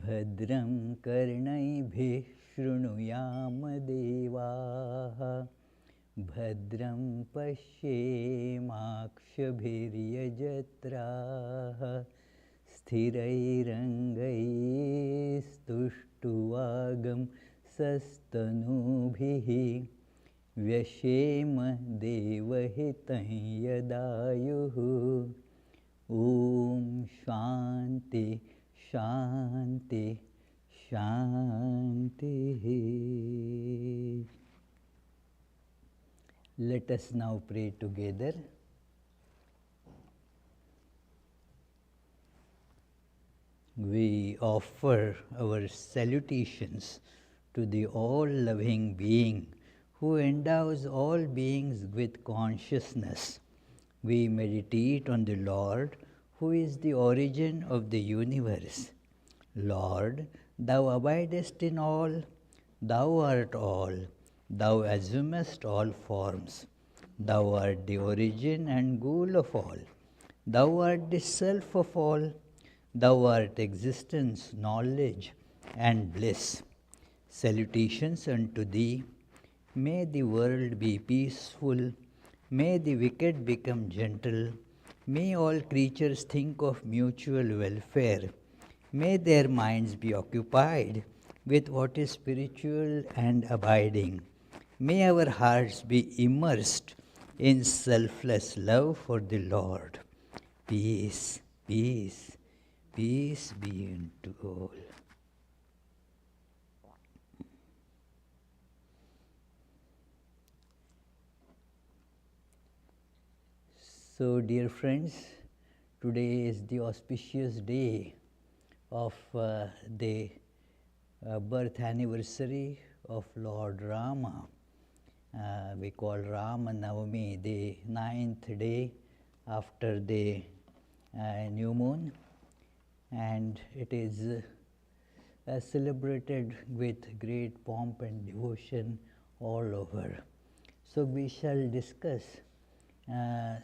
भद्रं कर्णैभिः शृणुयाम देवाः भद्रं पश्येमाक्षभिर्यजत्राः स्थिरैरङ्गैस्तुष्टुवागं सस्तनूभिः व्यशेम देवहितं यदायुः ॐ शान्ति शान्ति शान्तिः. Let us now pray together. We offer our salutations to the all-loving being who endows all beings with consciousness. We meditate on the Lord, who is the origin of the universe. Lord, thou abidest in all, thou art all, thou assumest all forms. Thou art the origin and goal of all. Thou art the self of all. Thou art existence, knowledge, and bliss. Salutations unto thee. May the world be peaceful. May the wicked become gentle. May all creatures think of mutual welfare. May their minds be occupied with what is spiritual and abiding. May our hearts be immersed in selfless love for the Lord. Peace, peace, peace be unto all. So, dear friends, today is the auspicious day of the birth anniversary of Lord Rama. We call Rama Navami, the 9th day after the new moon, and it is celebrated with great pomp and devotion all over. So we shall discuss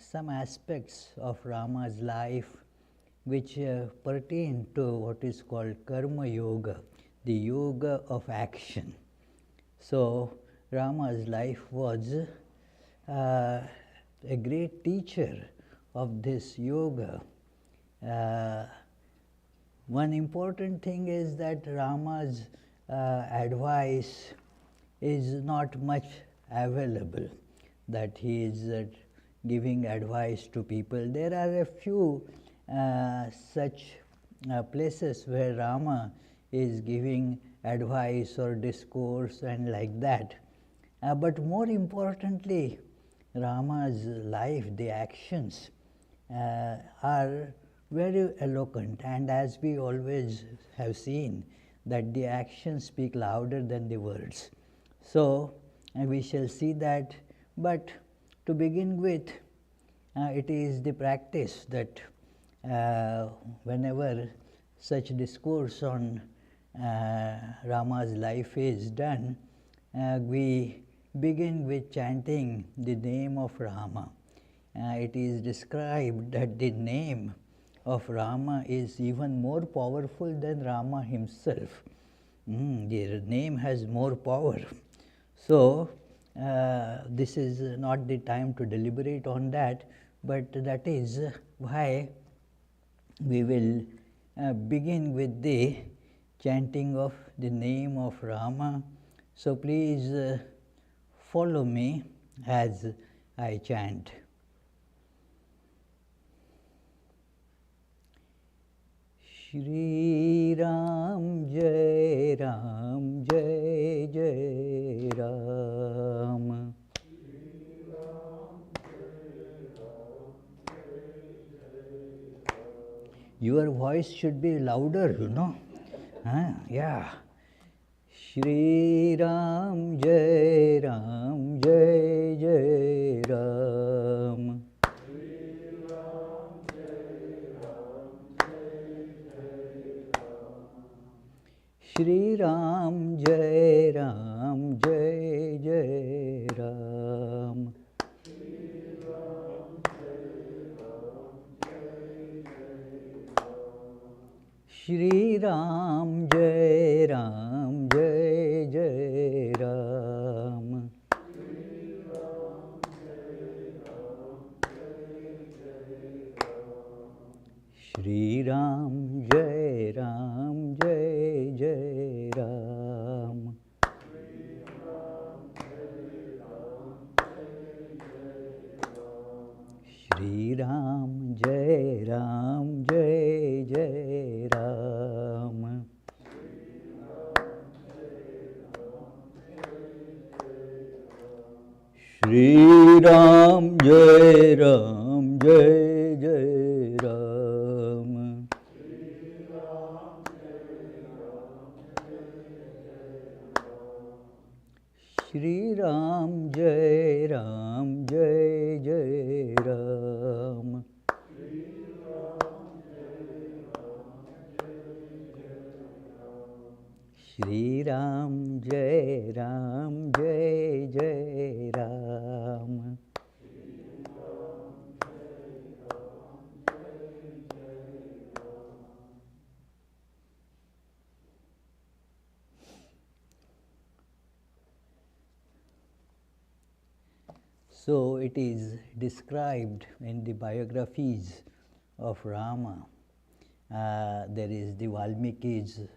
some aspects of Rama's life which pertain to what is called Karma Yoga, the yoga of action. So Rama's life was a great teacher of this yoga. One important thing is that Rama's advice is not much available, that he is giving advice to people. There are a few such places where Rama is giving advice or discourse and like that. But more importantly, Rama's life, the actions are very eloquent, and as we always have seen, that the actions speak louder than the words. So we shall see that, but to begin with, it is the practice that whenever such discourse on Rama's life is done, we begin with chanting the name of Rama. It is described that the name of Rama is even more powerful than Rama himself. The name has more power. So this is not the time to deliberate on that, but that is why we will begin with the chanting of the name of Rama. So please follow me as I chant. Shri Ram Jai Ram Jai Jai Ram. Your voice should be louder, you know. Yeah. Shri Ram Jai Ram Jai Jai Ram. Shri Ram Jai Ram Jai Jai Ram. Shri Ram Jai Ram Jai Jai Ram. Shri Ram Jai Ram Jai Jai Ram. Shri Ram Jai Ram Jai Jai Ram. Shri Ram Jai Ram Jai Jai Ram. Shri Ram Jai Ram Jai Jai Ram. Shri Ram Jai Ram Jai Jai Ram. So it is described in the biographies of Rama. There is the Valmiki's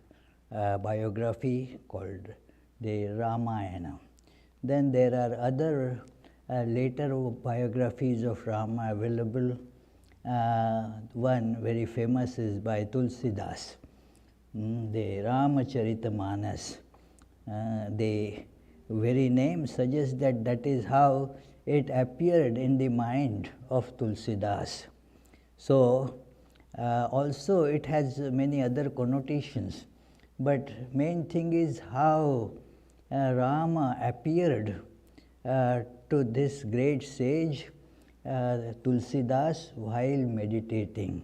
biography called the Ramayana. Then there are other later biographies of Rama available. One very famous is by Tulsidas, the Ramacharita the very name suggests that that is how it appeared in the mind of Tulsidas. So also it has many other connotations, but main thing is how Rama appeared to this great sage Tulsidas while meditating.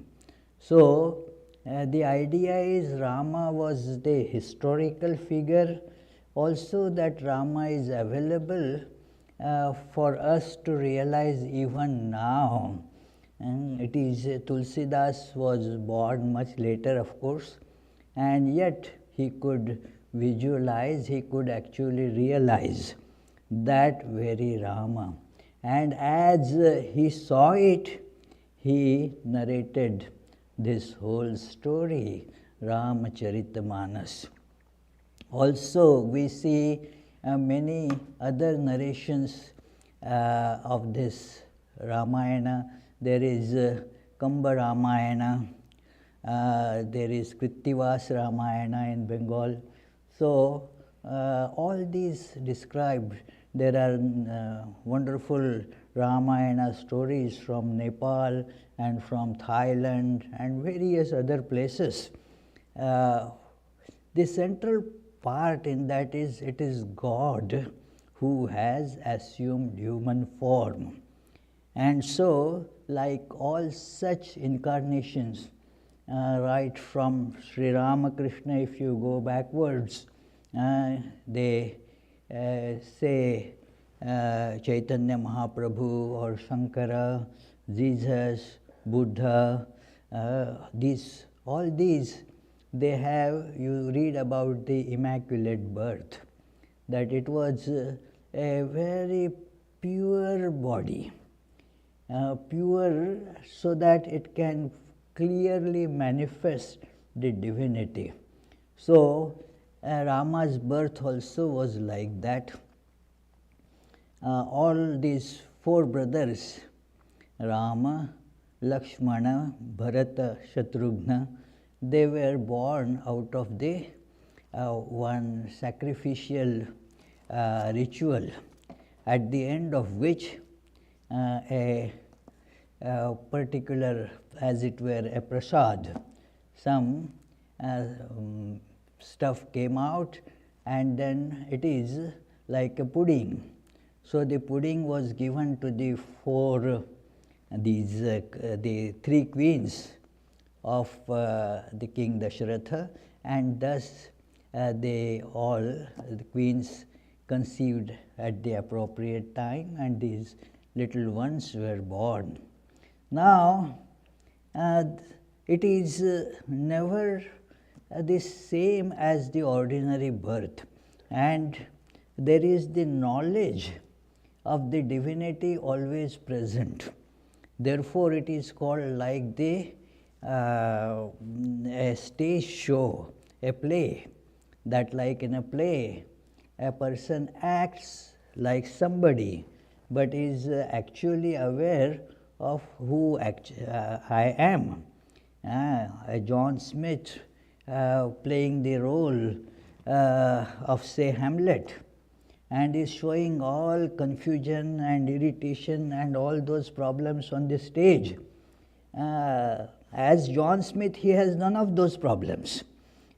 So the idea is Rama was the historical figure, also that Rama is available for us to realize even now. And it is Tulsidas was born much later, of course, and yet he could visualize, he could actually realize that very Rama. And as he saw it, he narrated this whole story, Ramacharita. Also, we see many other narrations of this Ramayana. There is Kamba Ramayana, there is Krittivas Ramayana in Bengal. So, all these described. There are wonderful Ramayana stories from Nepal and from Thailand and various other places. The central part in that is it is God who has assumed human form. And so, like all such incarnations, right from Sri Ramakrishna, if you go backwards, they say Chaitanya Mahaprabhu or Shankara, Jesus, Buddha, all these, they have, you read about the Immaculate Birth, that it was a very pure body, pure so that it can clearly manifest the divinity. So, Rama's birth also was like that. All these four brothers, Rama, Lakshmana, Bharata, Shatrughna, they were born out of the one sacrificial ritual, at the end of which a particular, as it were, a prasad, some stuff came out, and then it is like a pudding. So the pudding was given to the the three queens of the king Dasharatha, and thus the queens conceived at the appropriate time, and these little ones were born. Now, it is never the same as the ordinary birth, and there is the knowledge of the divinity always present. Therefore, it is called like the a stage show, a play, that like in a play, a person acts like somebody, but is actually aware of who I am. John Smith playing the role of, say, Hamlet, and is showing all confusion and irritation and all those problems on the stage. As John Smith, he has none of those problems.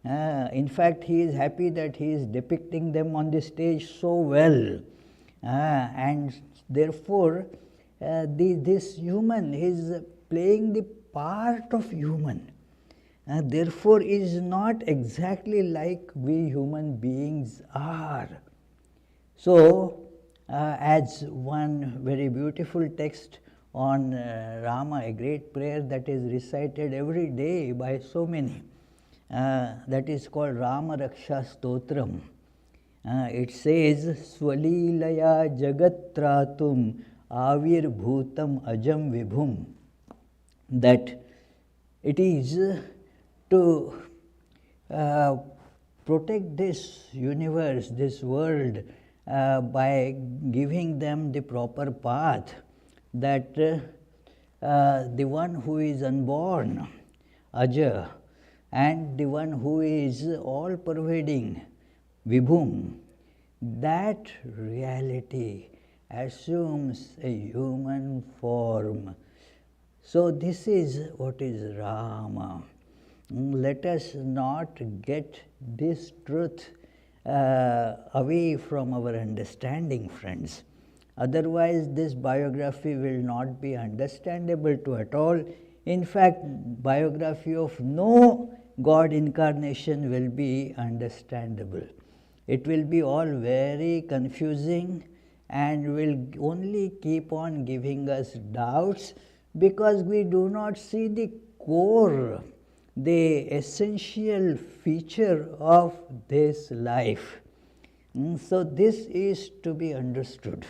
In fact, he is happy that he is depicting them on the stage so well. And therefore, this human is playing the part of human. Therefore, is not exactly like we human beings are. So, as one very beautiful text on Rama, a great prayer that is recited every day by so many, that is called Rama Raksha Stotram. It says, Swalilaya Jagatratum Avir Bhutam Ajam Vibhum, that it is to protect this universe, this world, by giving them the proper path, that the one who is unborn, Aja, and the one who is all-pervading, Vibhum, that reality assumes a human form. So this is what is Rama. Let us not get this truth away from our understanding, friends. Otherwise, this biography will not be understandable to at all. In fact, biography of no God incarnation will be understandable. It will be all very confusing and will only keep on giving us doubts, because we do not see the core, the essential feature of this life. So this is to be understood.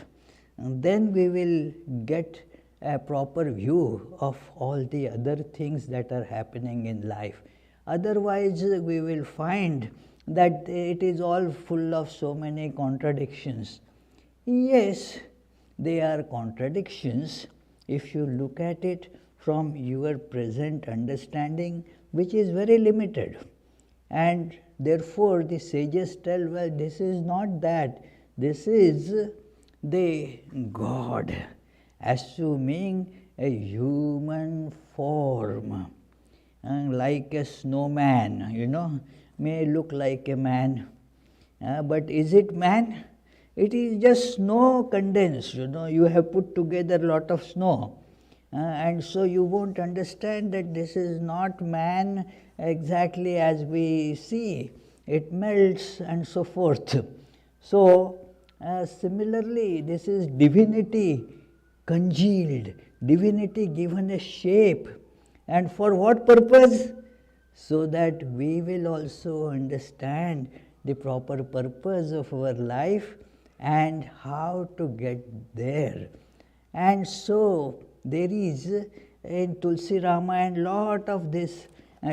And then we will get a proper view of all the other things that are happening in life. Otherwise, we will find that it is all full of so many contradictions. Yes, they are contradictions if you look at it from your present understanding, which is very limited. And therefore, the sages tell, well, this is not that, this is the God assuming a human form. And like a snowman, may look like a man, but is it man? It is just snow condensed, you have put together a lot of snow. And so you won't understand that this is not man exactly as we see. It melts and so forth. So, similarly, this is divinity congealed, divinity given a shape. And for what purpose? So that we will also understand the proper purpose of our life and how to get there. And so, there is in Tulsi Ramayana lot of this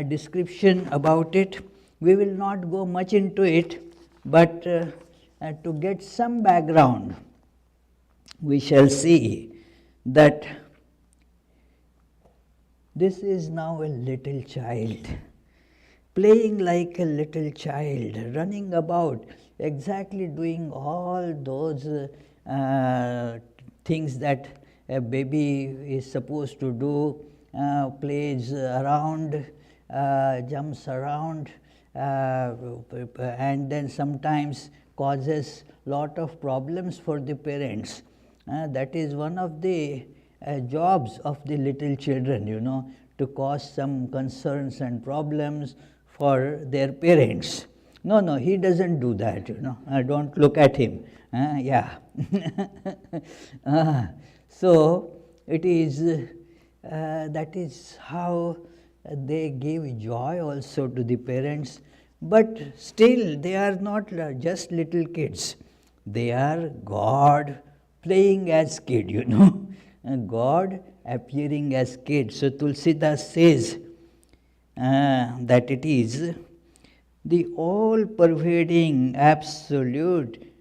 description about it. We will not go much into it, but to get some background, we shall see that this is now a little child, playing like a little child, running about, exactly doing all those things that a baby is supposed to do, plays around, jumps around, and then sometimes causes lot of problems for the parents. That is one of the jobs of the little children, to cause some concerns and problems for their parents. No, he doesn't do that, don't look at him. Yeah. So, it is, that is how they give joy also to the parents, but still they are not just little kids. They are God playing as kid, God appearing as kid. So Tulsidas says that it is the all-pervading, absolute,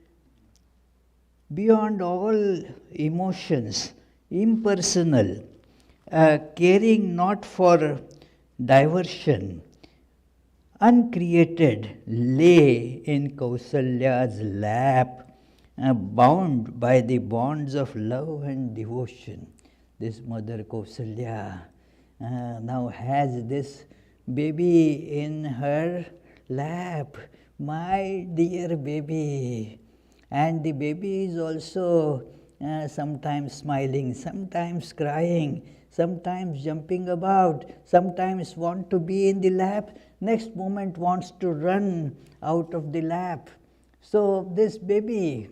beyond all emotions, impersonal, caring not for diversion, uncreated, lay in Kausalya's lap, bound by the bonds of love and devotion. This mother Kausalya now has this baby in her lap, my dear baby. And the baby is also sometimes smiling, sometimes crying, sometimes jumping about, sometimes want to be in the lap, next moment wants to run out of the lap. So this baby,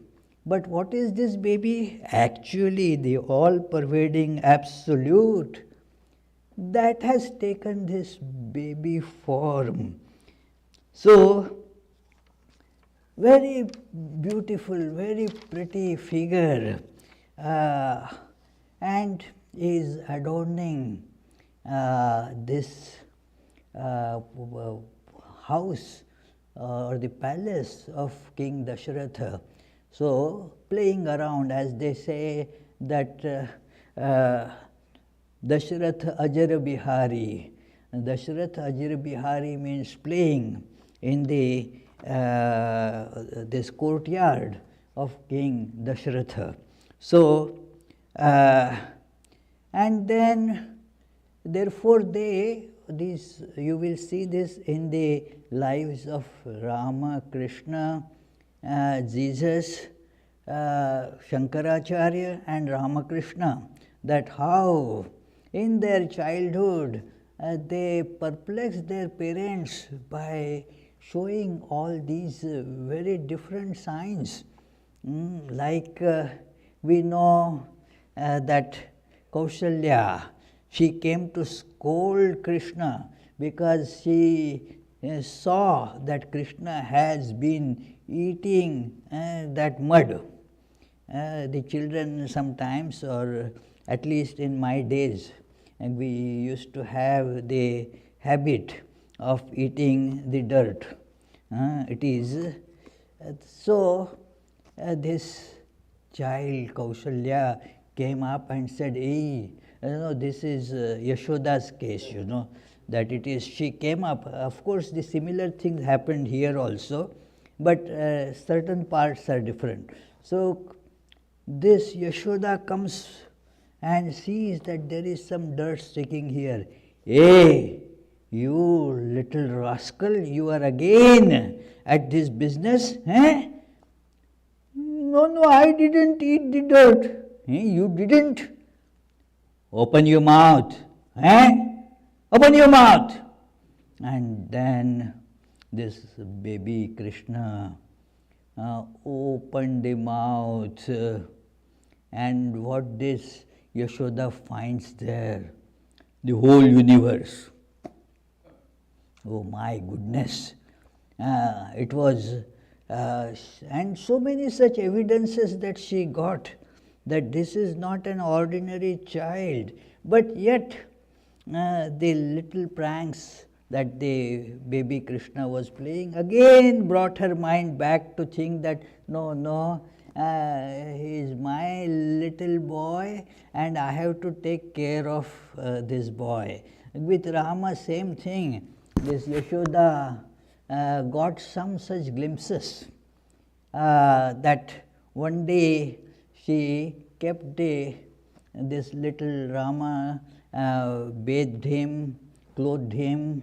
but what is this baby? Actually the all-pervading absolute that has taken this baby form. So very beautiful, very pretty figure, and is adorning this house or the palace of King Dashratha. So playing around, as they say that Dashrath Ajar Bihari. Dashrath Ajar Bihari means playing in the this courtyard of King Dashratha. So, and then therefore you will see this in the lives of Rama, Krishna, Jesus, Shankaracharya and Ramakrishna, that how in their childhood they perplex their parents by showing all these very different signs. Like we know that Kausalya, she came to scold Krishna because she saw that Krishna has been eating that mud. The children sometimes, or at least in my days, and we used to have the habit of eating the dirt. It is so this child Kausalya came up and said, "Hey, this is Yashoda's case, that it is." She came up. Of course, the similar things happened here also, but certain parts are different. So this Yashoda comes and sees that there is some dirt sticking here. "Hey, you little rascal, you are again at this business, eh?" No, I didn't eat the dirt." "You didn't? Open your mouth, eh? Open your mouth." And then this baby Krishna opened the mouth, and what this Yashoda finds there? The whole universe. Oh my goodness. It was, and so many such evidences that she got, that this is not an ordinary child. But yet, the little pranks that the baby Krishna was playing again brought her mind back to think that no, he is my little boy and I have to take care of this boy. With Rama, same thing. This Yashoda got some such glimpses that one day she kept this little Rama, bathed him, clothed him,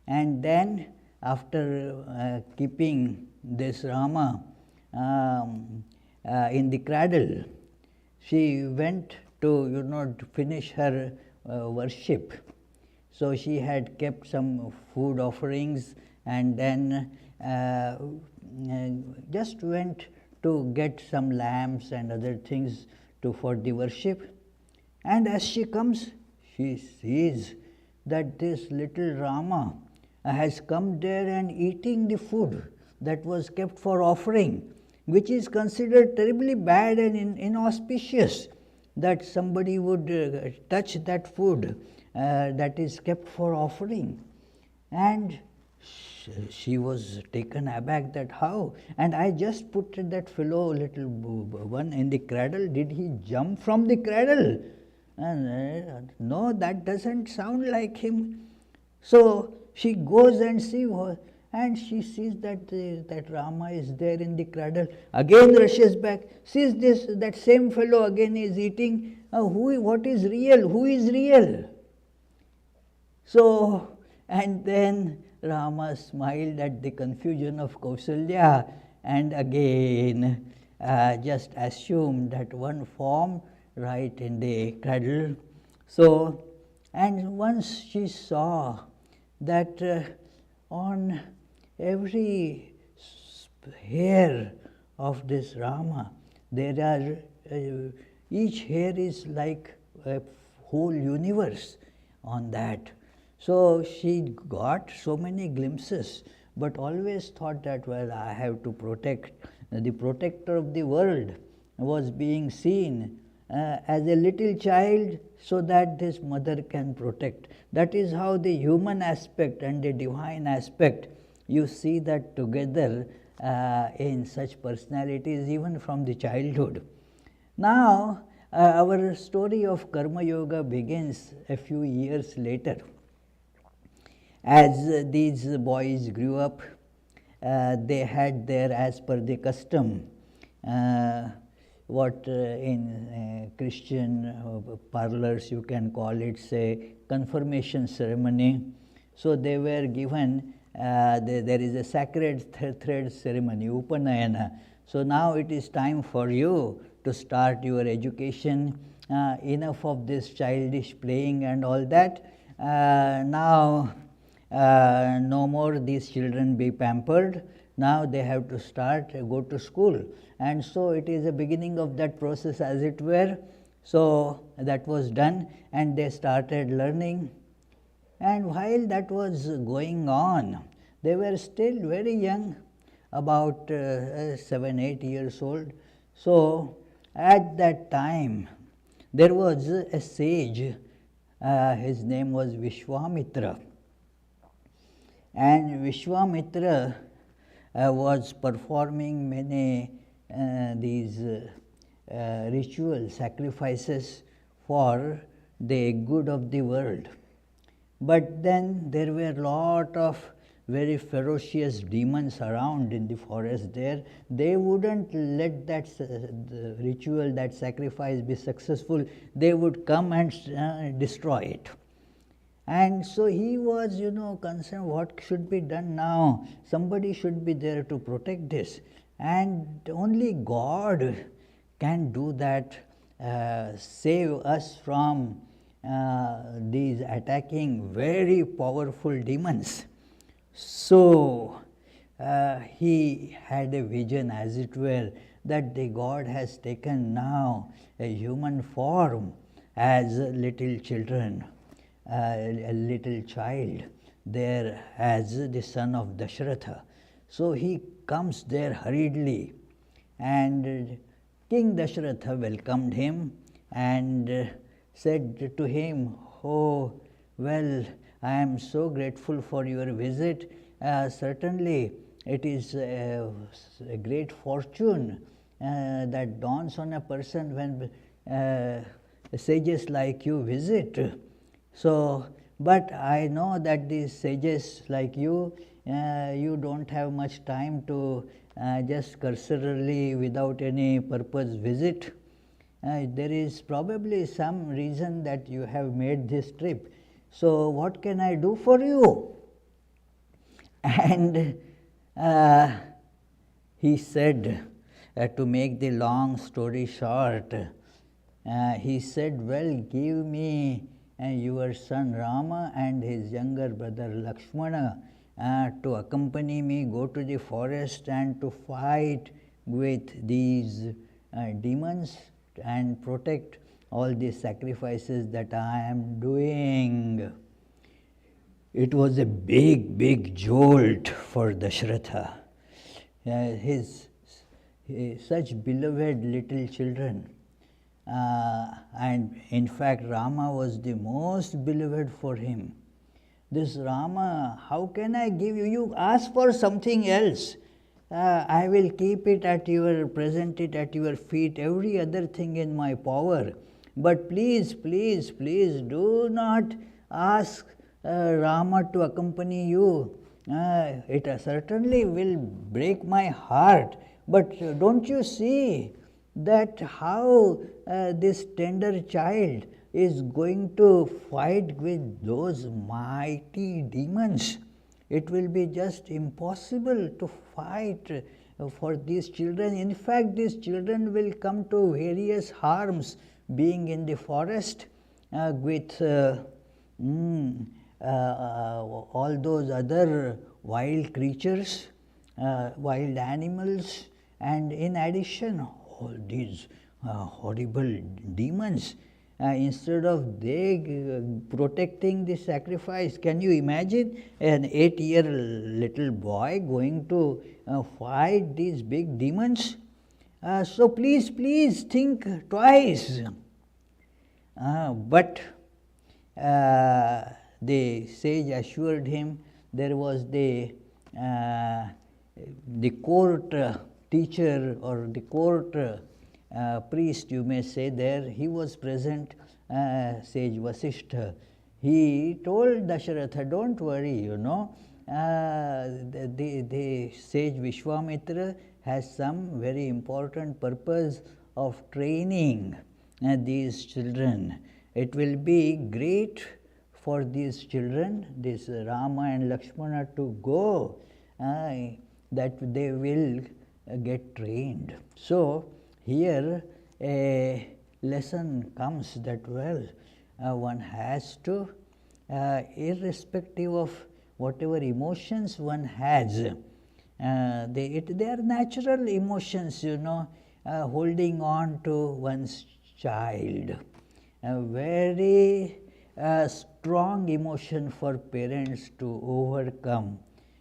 and then after keeping this Rama in the cradle, she went to finish her worship. So she had kept some food offerings and then just went to get some lamps and other things for the worship. And as she comes, she sees that this little Rama has come there and eating the food that was kept for offering, which is considered terribly bad and inauspicious, that somebody would touch that food that is kept for offering. And she was taken aback that how, and I just put that fellow little one in the cradle, did he jump from the cradle? And no, that doesn't sound like him. So she goes and sees that Rama is there in the cradle. Again rushes back, sees that same fellow again is eating. What is real? Who is real? So, and then Rama smiled at the confusion of Kausalya and again just assumed that one form right in the cradle. So, and once she saw that on every hair of this Rama, there are, each hair is like a whole universe on that. So she got so many glimpses, but always thought that, well, I have to protect. The protector of the world was being seen as a little child so that this mother can protect. That is how the human aspect and the divine aspect, you see that together in such personalities even from the childhood. Now, our story of Karma Yoga begins a few years later. As these boys grew up, they had their, as per the custom, what in Christian parlors you can call it, say, confirmation ceremony. So they were given, there is a sacred thread ceremony, Upanayana. So now it is time for you to start your education. Enough of this childish playing and all that. Now no more these children be pampered. Now they have to start, go to school. And so it is a beginning of that process, as it were. So that was done and they started learning. And while that was going on, they were still very young, about 7, 8 years old. So at that time, there was a sage, his name was Vishwamitra. And Vishwamitra was performing many these ritual sacrifices for the good of the world. But then there were a lot of very ferocious demons around in the forest there. They wouldn't let that the ritual, that sacrifice be successful. They would come and destroy it. And so he was, concerned, what should be done now? Somebody should be there to protect this. And only God can do that, save us from these attacking very powerful demons. So he had a vision, as it were, that the God has taken now a human form as little children. A little child there as the son of Dashratha. So he comes there hurriedly, and King Dashratha welcomed him and said to him, "Oh, well, I am so grateful for your visit. Certainly it is a great fortune that dawns on a person when sages like you visit. So, but I know that these sages like you, you don't have much time to just cursorily, without any purpose, visit. There is probably some reason that you have made this trip. So, what can I do for you?" And he said, to make the long story short, he said, "Well, give me your son Rama and his younger brother Lakshmana to accompany me, go to the forest and to fight with these demons and protect all the sacrifices that I am doing." it was a big jolt for Dashratha. His such beloved little children. And in fact, Rama was the most beloved for him. This Rama, how can I give you? You ask for something else. I will keep it present it at your feet, every other thing in my power. But please do not ask Rama to accompany you. It certainly will break my heart. But don't you see that how this tender child is going to fight with those mighty demons? It will be just impossible to fight for these children. In fact, these children will come to various harms being in the forest with all those other wild creatures, wild animals, and in addition, all these horrible demons. Instead of they protecting the sacrifice, can you imagine an 8-year little boy going to fight these big demons? So please think twice. But the sage assured him. There was the court teacher or the court priest, you may say, there. He was present, sage Vasishtha. He told Dasharatha, don't worry, the sage Vishwamitra has some very important purpose of training these children. It will be great for these children, this Rama and Lakshmana, to go, that they will get trained. So here a lesson comes that, one has to, irrespective of whatever emotions one has, they are natural emotions, holding on to one's child. A very strong emotion for parents to overcome,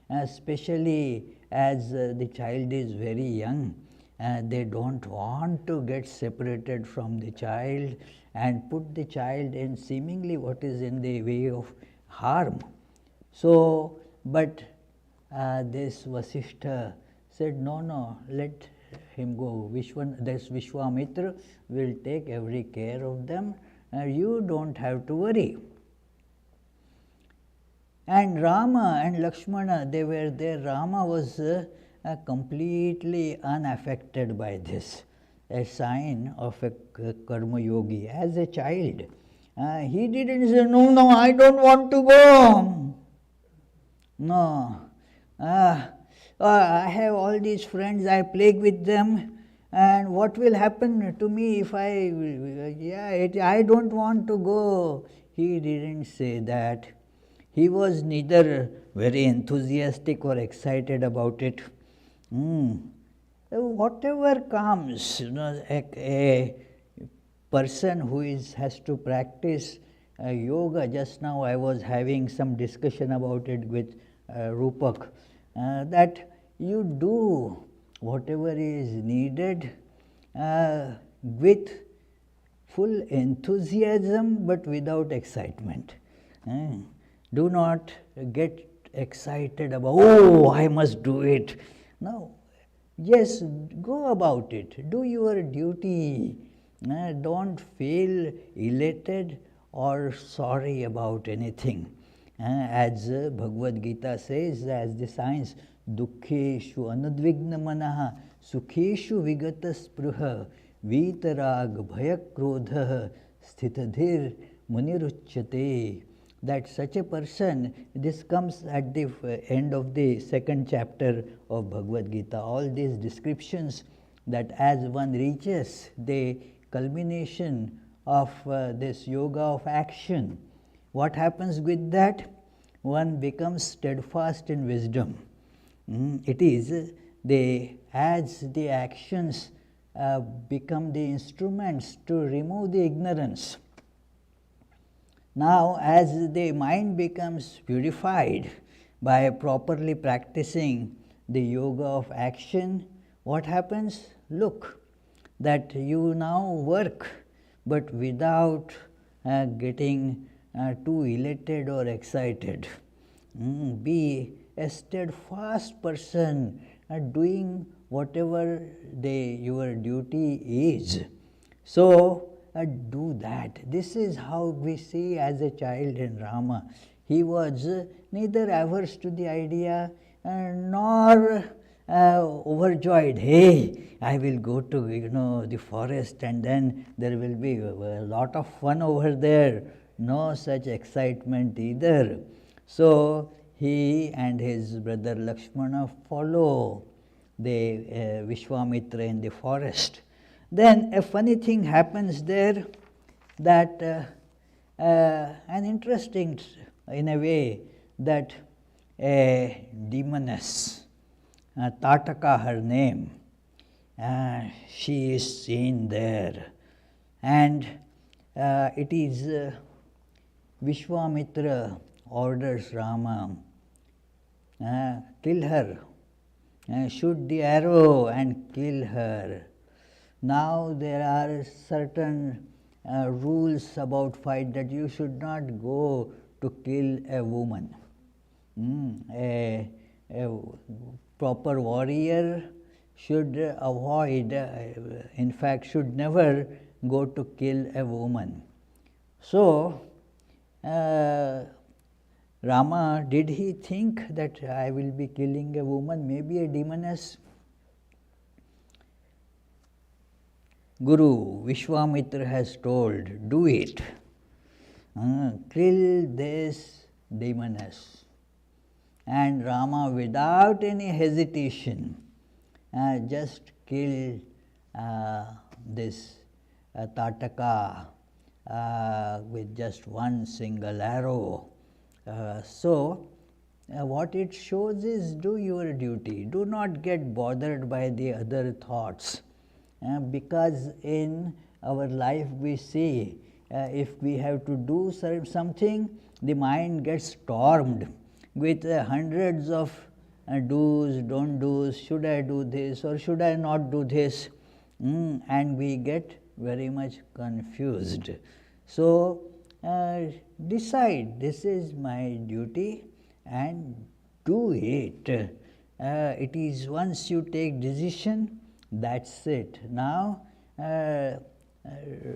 especially as the child is very young. They don't want to get separated from the child and put the child in seemingly what is in the way of harm. So, but this Vasishtha said, no, let him go. This Vishwamitra will take every care of them. You don't have to worry. And Rama and Lakshmana, they were there. Rama was completely unaffected by this, a sign of a karma yogi. As a child, he didn't say, no, I don't want to go. No, I have all these friends, I play with them, and what will happen to me if I don't want to go. He didn't say that. He was neither very enthusiastic or excited about it. Whatever comes, a person who has to practice yoga. Just now I was having some discussion about it with Rupak, that you do whatever is needed with full enthusiasm but without excitement. Do not get excited about, I must do it. No, yes, go about it. Do your duty. Don't feel elated or sorry about anything. As Bhagavad Gita says, as the science, dukkeshu anudvigna manaha sukheshu vigata spruha vitarag bhayakrodha sthitadhir muniruchyate. That such a person, this comes at the end of the second chapter of Bhagavad Gita, all these descriptions, that as one reaches the culmination of this yoga of action, what happens with that? One becomes steadfast in wisdom. It is as the actions become the instruments to remove the ignorance. Now, as the mind becomes purified by properly practicing the yoga of action, what happens? Look, that you now work, but without getting too elated or excited. Be a steadfast person doing whatever your duty is. So, do that. This is how we see as a child in Rama. He was neither averse to the idea nor overjoyed. Hey, I will go to the forest and then there will be a lot of fun over there. No such excitement either. So he and his brother Lakshmana follow the Vishwamitra in the forest. Then a funny thing happens there, that an interesting, in a way, that a demoness, Tataka her name, she is seen there, and it is Vishwamitra orders Rama, kill her, shoot the arrow and kill her. Now there are certain rules about fight, that you should not go to kill a woman. A proper warrior should avoid, in fact should never go to kill a woman. So Rama, did he think that I will be killing a woman, maybe a demoness? Guru Vishwamitra has told, do it. Kill this demoness. And Rama, without any hesitation, just killed this Tataka with just one single arrow. So what it shows is, do your duty. Do not get bothered by the other thoughts. Because in our life we see, if we have to do something, the mind gets stormed with hundreds of do's, don't do's, should I do this or should I not do this, and we get very much confused. So decide, this is my duty, and do it. It is once you take decision, that's it. Now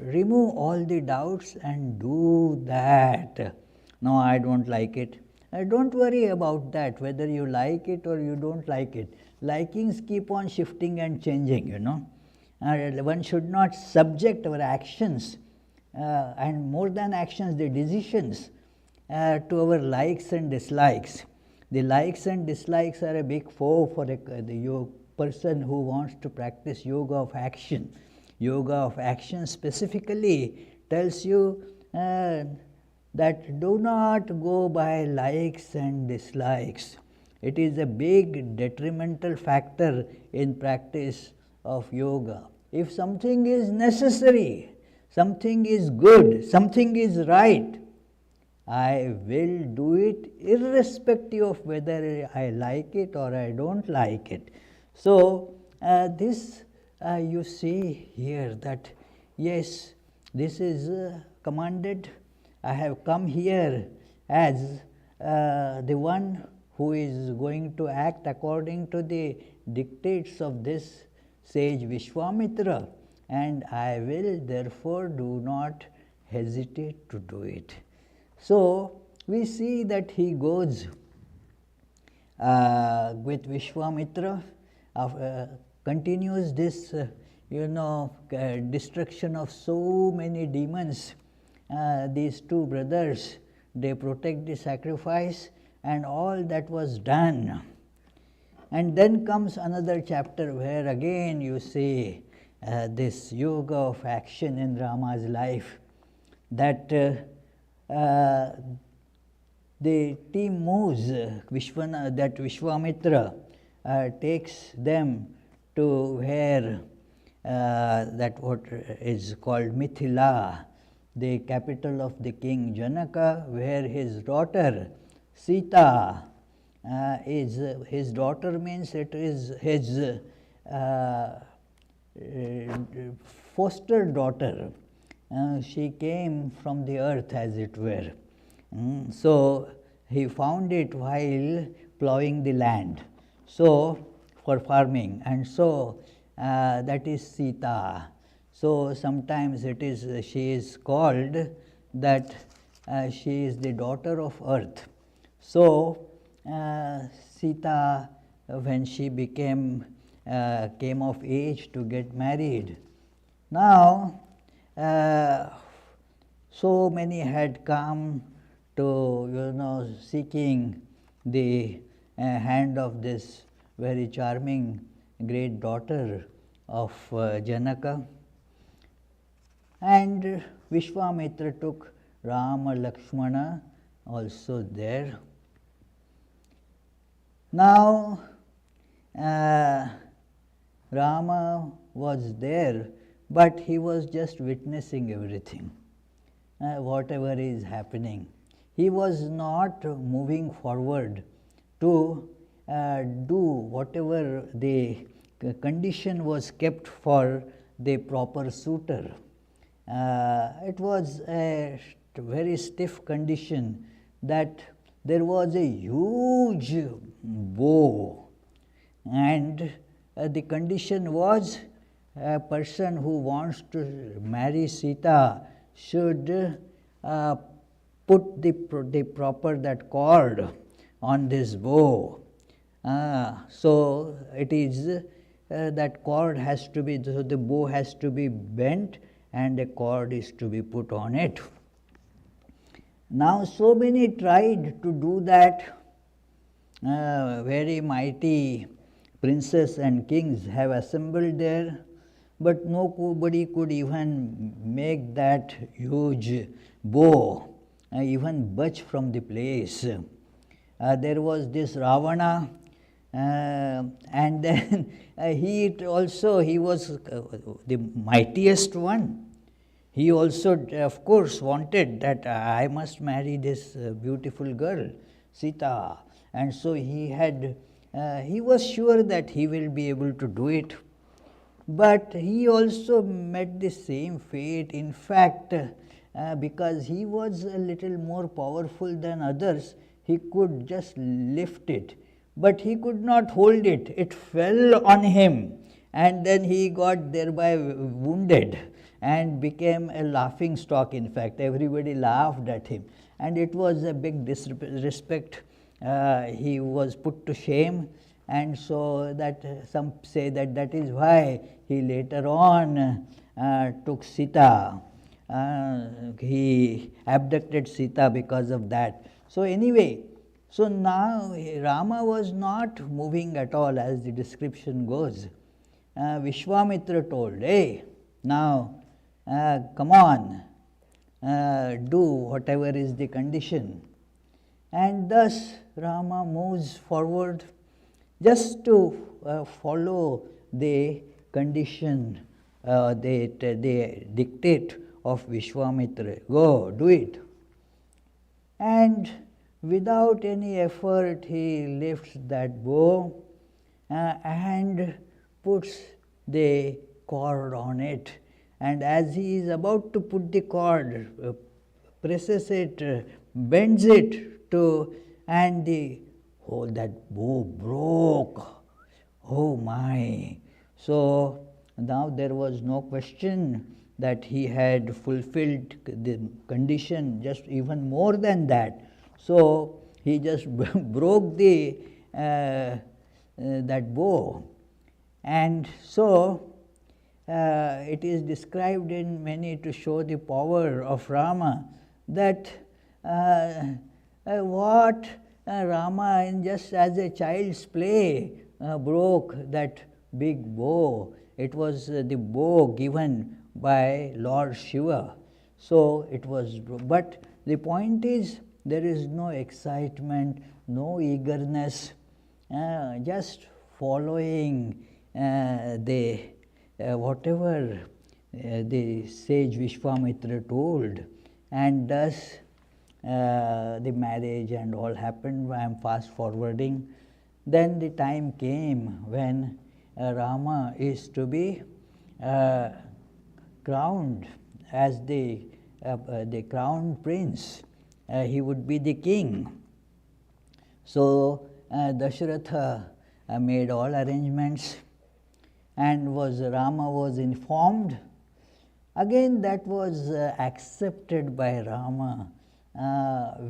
remove all the doubts and do that. No, I don't like it. Don't worry about that, whether you like it or you don't like it. Likings keep on shifting and changing, one should not subject our actions, and more than actions, the decisions, to our likes and dislikes. The likes and dislikes are a big foe for the person who wants to practice yoga of action. Yoga of action specifically tells you that do not go by likes and dislikes. It is a big detrimental factor in practice of yoga. If something is necessary, something is good, something is right, I will do it irrespective of whether I like it or I don't like it. So this you see here, that yes, this is commanded. I have come here as the one who is going to act according to the dictates of this sage Vishwamitra, and I will therefore do not hesitate to do it. So we see that he goes with Vishwamitra, continues this destruction of so many demons. These two brothers, they protect the sacrifice and all that was done. And then comes another chapter where again you see this yoga of action in Rama's life, that the team moves, that Vishwamitra takes them to where that what is called Mithila, the capital of the king Janaka, where his daughter Sita is. His daughter means it is his foster daughter. She came from the earth, as it were. So he found it while plowing the land, so for farming, and so that is Sita. So sometimes it is, she is called that she is the daughter of earth. So Sita, when she came of age to get married, now so many had come to seeking the hand of this very charming great daughter of Janaka, and Vishwamitra took Rama, Lakshmana also there. Now Rama was there, but he was just witnessing everything, whatever is happening. He was not moving forward to do whatever the condition was kept for the proper suitor. It was a very stiff condition that there was a huge bow, and the condition was a person who wants to marry Sita should put the proper that cord on this bow. So it is that cord has to be, so the bow has to be bent and a cord is to be put on it. Now so many tried to do that. Very mighty princes and kings have assembled there, but nobody could even make that huge bow even budge from the place. There was this Ravana, and then he was the mightiest one. He also, of course, wanted that I must marry this beautiful girl, Sita, and so he was sure that he will be able to do it. But he also met the same fate. In fact, because he was a little more powerful than others, he could just lift it, but he could not hold it. It fell on him, and then he got thereby wounded and became a laughing stock. In fact, everybody laughed at him, and it was a big disrespect. He was put to shame, and so that some say that is why he later on took Sita. He abducted Sita because of that. So anyway, so now Rama was not moving at all, as the description goes. Vishwamitra told, hey, now come on, do whatever is the condition. And thus Rama moves forward just to follow the condition, the dictate of Vishwamitra. Go, do it. And without any effort, he lifts that bow and puts the cord on it. And as he is about to put the cord, presses it, bends it to, and that bow broke. Oh my! So now there was no question that he had fulfilled the condition, just even more than that. So he just broke that bow, and so it is described in many to show the power of Rama, that what Rama, in just as a child's play, broke that big bow. It was the bow given by Lord Shiva. So it was, but the point is, there is no excitement, no eagerness, just following the whatever the sage Vishwamitra told, and thus the marriage and all happened. I am fast forwarding. Then the time came when Rama is to be crowned as the crown prince. He would be the king. So Dasharatha made all arrangements, and Rama was informed. Again, that was accepted by Rama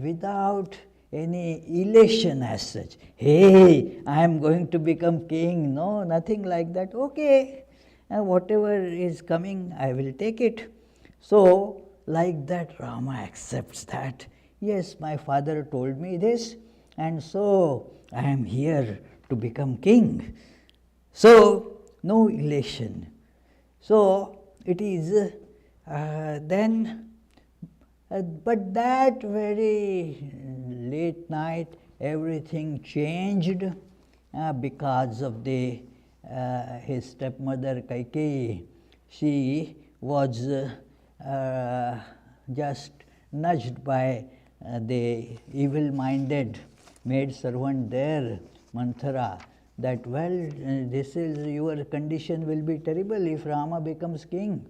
without any elation as such. Hey, I am going to become king. No, nothing like that. Okay, whatever is coming, I will take it. So, like that, Rama accepts that. Yes, my father told me this, and so I am here to become king. So, no elation. So, it is then, but that very late night, everything changed because of his stepmother Kaikeyi. She was just nudged by the evil-minded maid-servant there, Manthara, that, well, your condition will be terrible if Rama becomes king.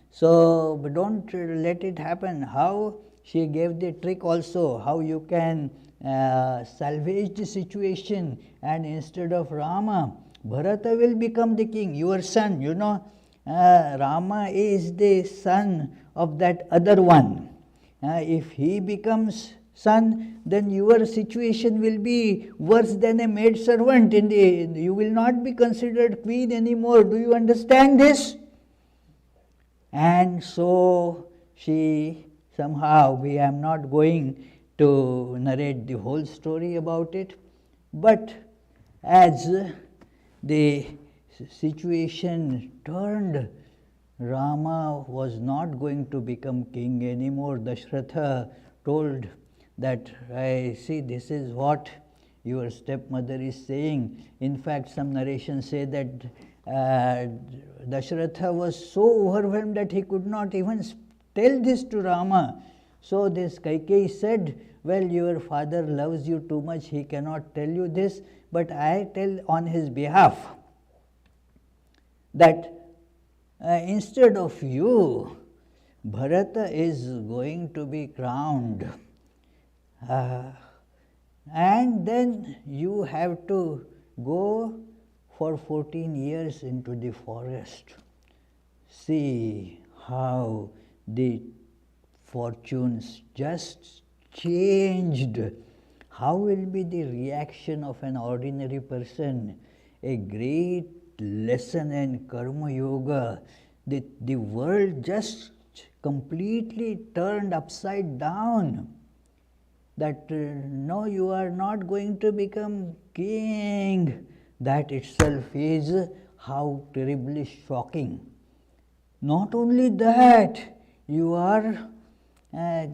So don't let it happen. How? She gave the trick also, how you can salvage the situation, and instead of Rama, Bharata will become the king, your son. Rama is the son of that other one. If he becomes son, then your situation will be worse than a maid servant. You will not be considered queen anymore. Do you understand this? And so she somehow, I am not going to narrate the whole story about it, but as the situation turned, Rama was not going to become king anymore. Dasharatha told that, I see, this is what your stepmother is saying. In fact, some narrations say that Dasharatha was so overwhelmed that he could not even tell this to Rama. So this Kaikeyi said, well, your father loves you too much, he cannot tell you this, but I tell on his behalf that instead of you, Bharata is going to be crowned. And then you have to go for 14 years into the forest. See how the fortunes just changed. How will be the reaction of an ordinary person? A great lesson in Karma Yoga. The world just completely turned upside down. That no, you are not going to become king. That itself is how terribly shocking. Not only that, you are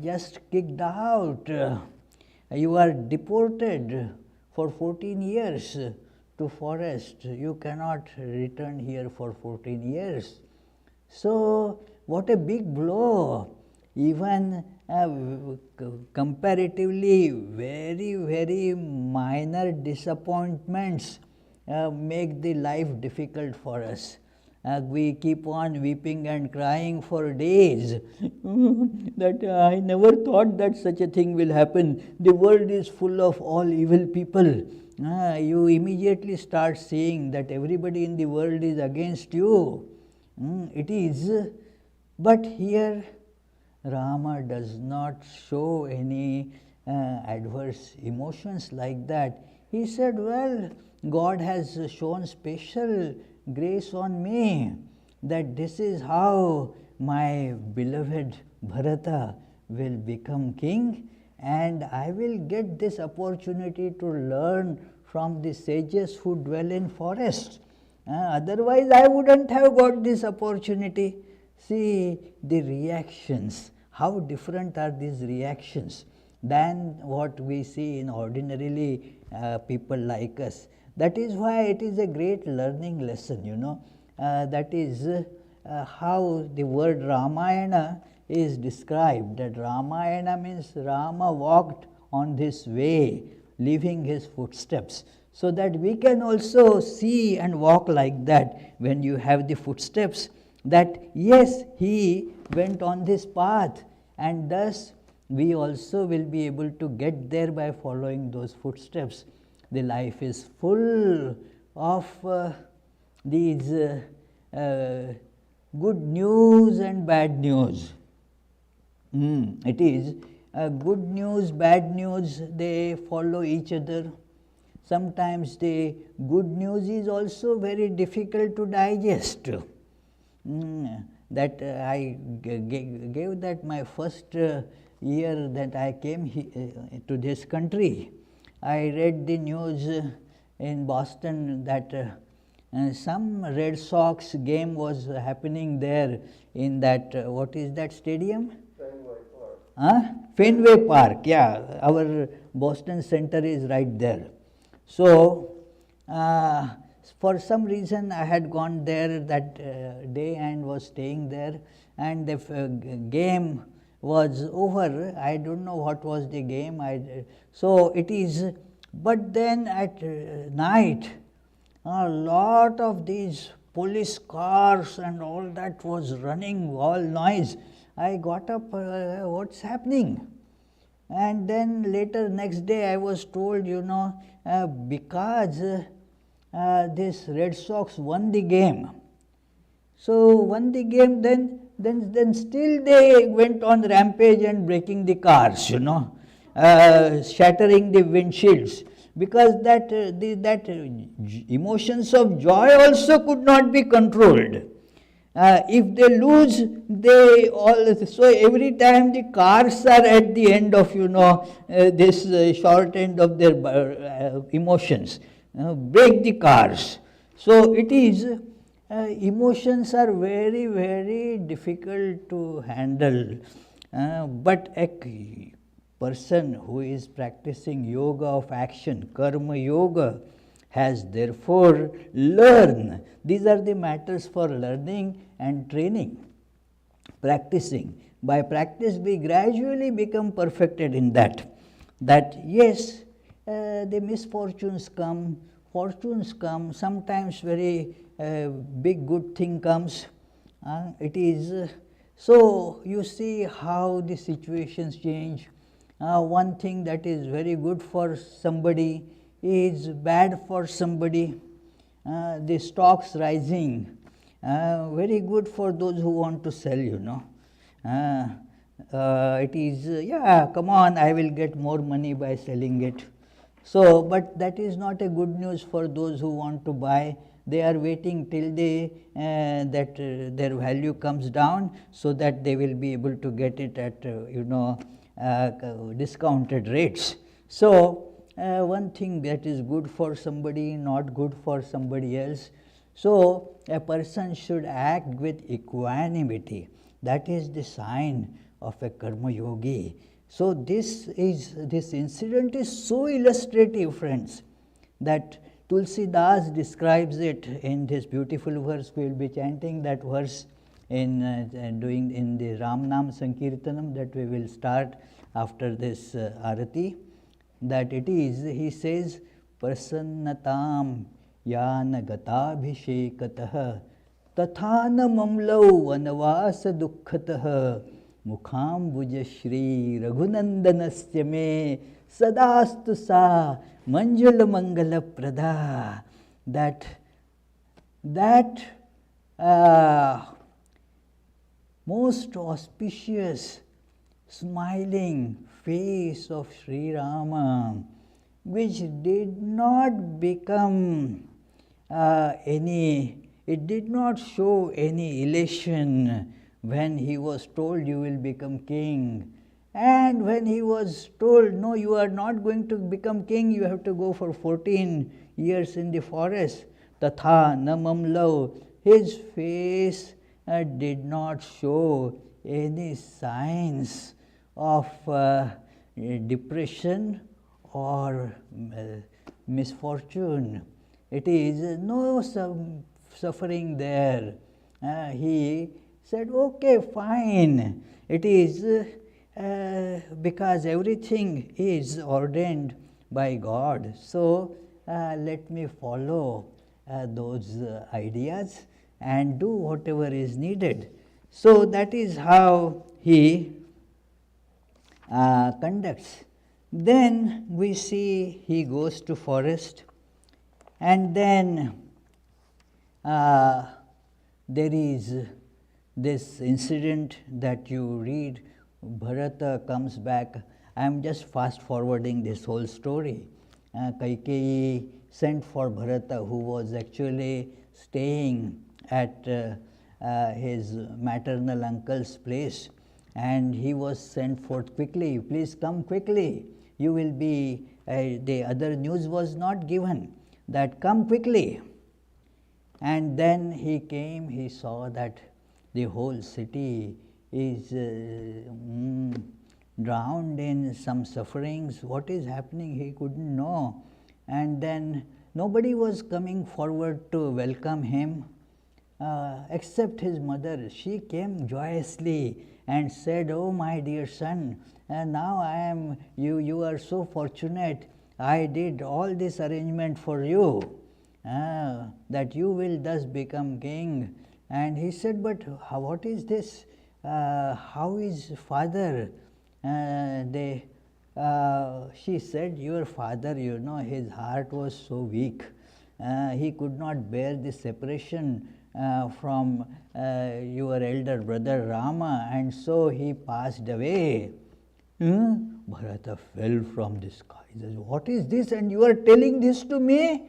just kicked out. You are deported for 14 years to forest. You cannot return here for 14 years. So, what a big blow. Even comparatively very, very minor disappointments make the life difficult for us. We keep on weeping and crying for days that I never thought that such a thing will happen. The world is full of all evil people. You immediately start seeing that everybody in the world is against you. It is. But here Rama does not show any adverse emotions like that. He said, well, God has shown special grace on me, that this is how my beloved Bharata will become king, and I will get this opportunity to learn from the sages who dwell in forests. Otherwise, I wouldn't have got this opportunity. See the reactions, how different are these reactions than what we see in ordinarily people like us. That is why it is a great learning lesson, that is how the word Ramayana is described, that Ramayana means Rama walked on this way, leaving his footsteps, so that we can also see and walk like that when you have the footsteps, that yes, he went on this path, and thus we also will be able to get there by following those footsteps. The life is full of these good news and bad news. It is good news, bad news, they follow each other. Sometimes the good news is also very difficult to digest. That I gave that my first year that I came to this country, I read the news in Boston that some Red Sox game was happening there in that, what is that stadium? Fenway Park, yeah. Our Boston Center is right there. So, for some reason I had gone there that day and was staying there, and the game was over. I don't know what was the game. So it is, but then at night, a lot of these police cars and all that was running, all noise. I got up, what's happening? And then later next day I was told, because this Red Sox won the game. So won the game, then still they went on rampage and breaking the cars, shattering the windshields, because that emotions of joy also could not be controlled. If they lose, so every time the cars are at the end of, this short end of their emotions, break the cars. So it is, emotions are very, very difficult to handle. But a person who is practicing yoga of action, karma yoga, has therefore learned. These are the matters for learning and training, practicing. By practice we gradually become perfected in that. That yes, the misfortunes come, fortunes come, sometimes very big good thing comes. It is, so you see how the situations change. One thing that is very good for somebody is bad for somebody. The stocks rising, very good for those who want to sell, it is, come on, I will get more money by selling it. So, but that is not a good news for those who want to buy. They are waiting till their value comes down, so that they will be able to get it at, discounted rates. So, one thing that is good for somebody, not good for somebody else. So, a person should act with equanimity. That is the sign of a karma yogi. So, this incident is so illustrative, friends, that Tulsidas describes it in this beautiful verse. We will be chanting that verse in the Ram Nam Sankirtanam that we will start after this arati. That it is, he says, prasannatam yana gatabhishekatah tathana mamlau vanavasa dukkhatah mukham bujashri raghunandanasya me sadastu sa manjula mangala prada. That most auspicious smiling face of Sri Rama, which did not become it did not show any elation when he was told you will become king. And when he was told, no, you are not going to become king, you have to go for 14 years in the forest. Tatha namamlau, his face did not show any signs of depression or misfortune. It is no suffering there. he said, okay, fine, it is because everything is ordained by God, so let me follow those ideas and do whatever is needed. So that is how he conducts. Then we see he goes to forest, and then there is this incident that you read. Bharata comes back. I am just fast forwarding this whole story. Kaikeyi sent for Bharata, who was actually staying at his maternal uncle's place, and he was sent forth quickly. Please come quickly. You will be, the other news was not given, that come quickly. And then he came, he saw that the whole city is drowned in some sufferings. What is happening, he couldn't know. And then nobody was coming forward to welcome him except his mother. She came joyously and said, oh my dear son, now I am, you are so fortunate. I did all this arrangement for you, that you will thus become king. And he said, but what is this? How is father? She said, your father, his heart was so weak. He could not bear the separation from your elder brother Rama, and so he passed away. Bharata fell from the sky. He says, what is this? And you are telling this to me?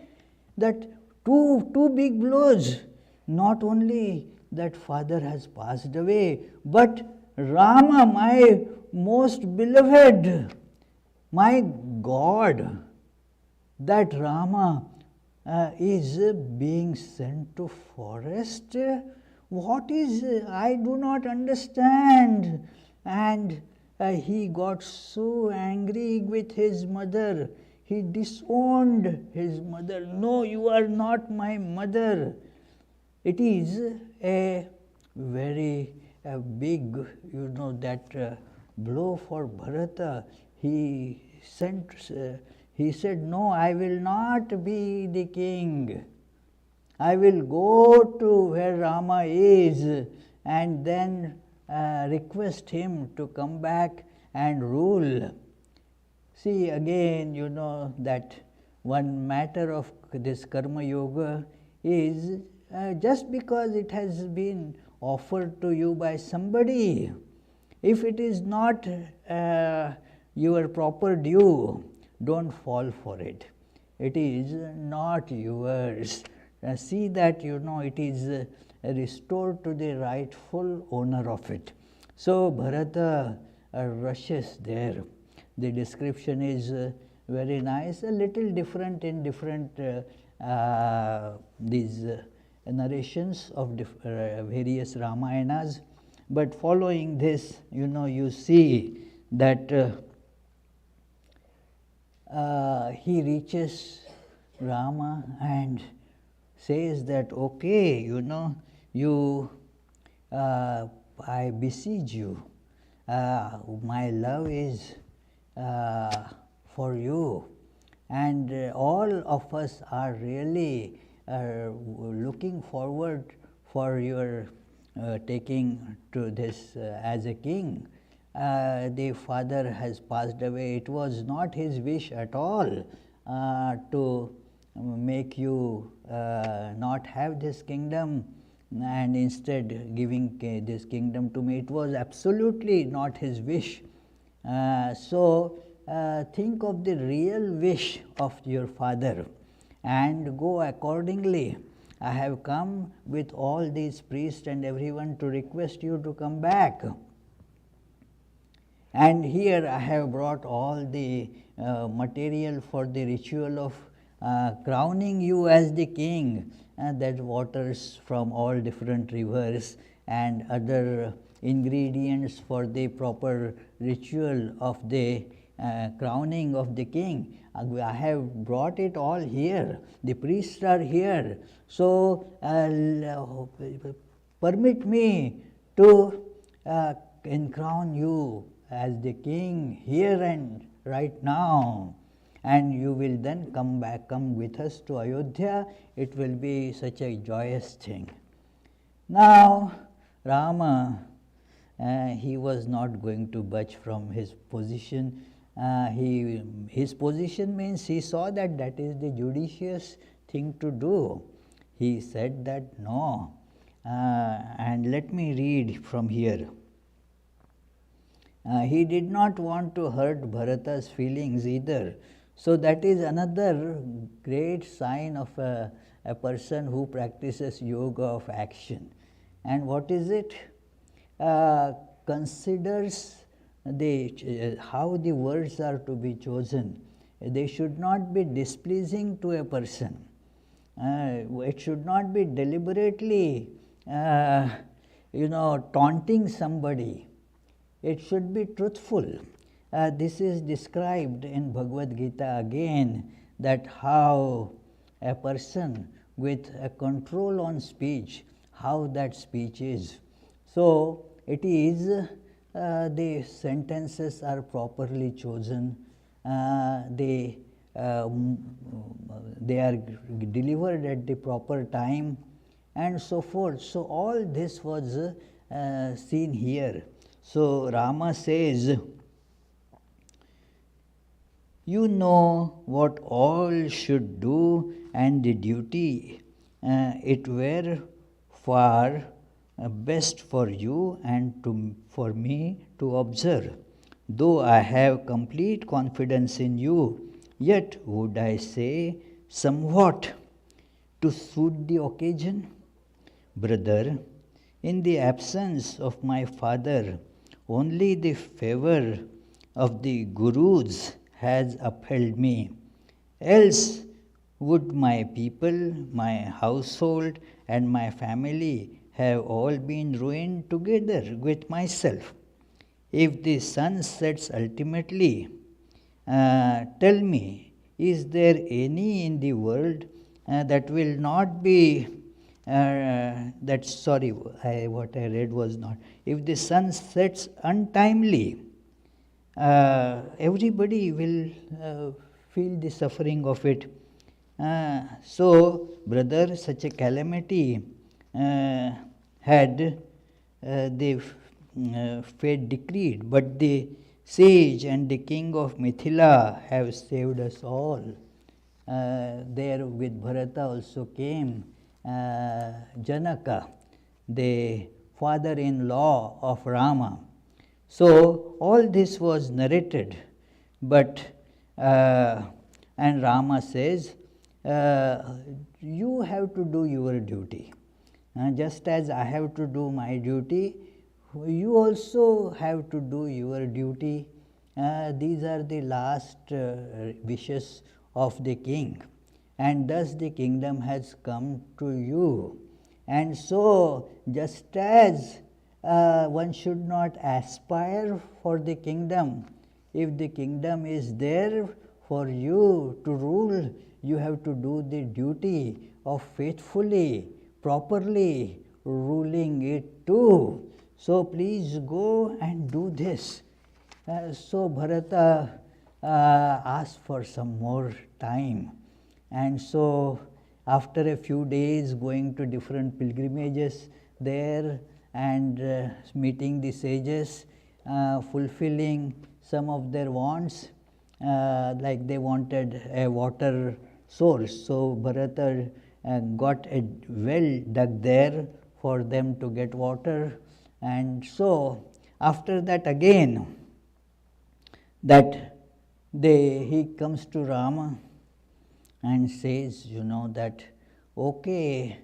That two big blows. Not only that father has passed away, but Rama, my most beloved, my God, that Rama is being sent to forest. What is, I do not understand. And he got so angry with his mother. He disowned his mother. No, you are not my mother. It is a very big, that blow for Bharata. He said, no, I will not be the king. I will go to where Rama is and then request him to come back and rule. See, again, that one matter of this karma yoga is just because it has been offered to you by somebody, if it is not your proper due, don't fall for it. It is not yours. See that, it is restored to the rightful owner of it. So Bharata rushes there. The description is very nice, a little different in different these narrations of various Ramayanas. But following this, you see that he reaches Rama and says that, okay, I beseech you, my love is for you, and all of us are really looking forward for your taking to this as a king. The father has passed away. It was not his wish at all to make you not have this kingdom and instead giving this kingdom to me. It was absolutely not his wish. So think of the real wish of your father and go accordingly. I have come with all these priests and everyone to request you to come back. And here I have brought all the material for the ritual of crowning you as the king, that waters from all different rivers and other ingredients for the proper ritual of the crowning of the king. I have brought it all here. The priests are here. So permit me to crown you as the king here and right now, and you will then come with us to Ayodhya. It will be such a joyous thing. Now Rama, he was not going to budge from his position. His position means he saw that that is the judicious thing to do. He said that no, and let me read from here. He did not want to hurt Bharata's feelings either. So that is another great sign of a person who practices yoga of action. And what is it? Considers how the words are to be chosen. They should not be displeasing to a person. It should not be deliberately, taunting somebody. It should be truthful. This is described in Bhagavad Gita again, that how a person with a control on speech, how that speech is. So it is the sentences are properly chosen, they are delivered at the proper time, and so forth. So all this was seen here. So Rama says, you know what all should do, and the duty it were far best for you and for me to observe. Though I have complete confidence in you, yet would I say somewhat to suit the occasion. Brother, in the absence of my father, only the favor of the Gurus has upheld me. Else would my people, my household, and my family have all been ruined together with myself. If the sun sets ultimately, tell me, is there any in the world that will not be what I read was not. If the sun sets untimely, everybody will feel the suffering of it. So, brother, such a calamity had the fate decreed, but the sage and the king of Mithila have saved us all. There with Bharata also came Janaka, the father-in-law of Rama. So all this was narrated, but and Rama says, you have to do your duty. Just as I have to do my duty, you also have to do your duty. These are the last wishes of the king, and thus the kingdom has come to you. And so, just as one should not aspire for the kingdom, if the kingdom is there for you to rule, you have to do the duty of faithfully, properly ruling it too. So please go and do this. So Bharata asked for some more time. And so after a few days going to different pilgrimages there and meeting the sages, fulfilling some of their wants, like they wanted a water source. So Bharata got a well dug there for them to get water. And so after that again, that he comes to Rama and says, that, okay,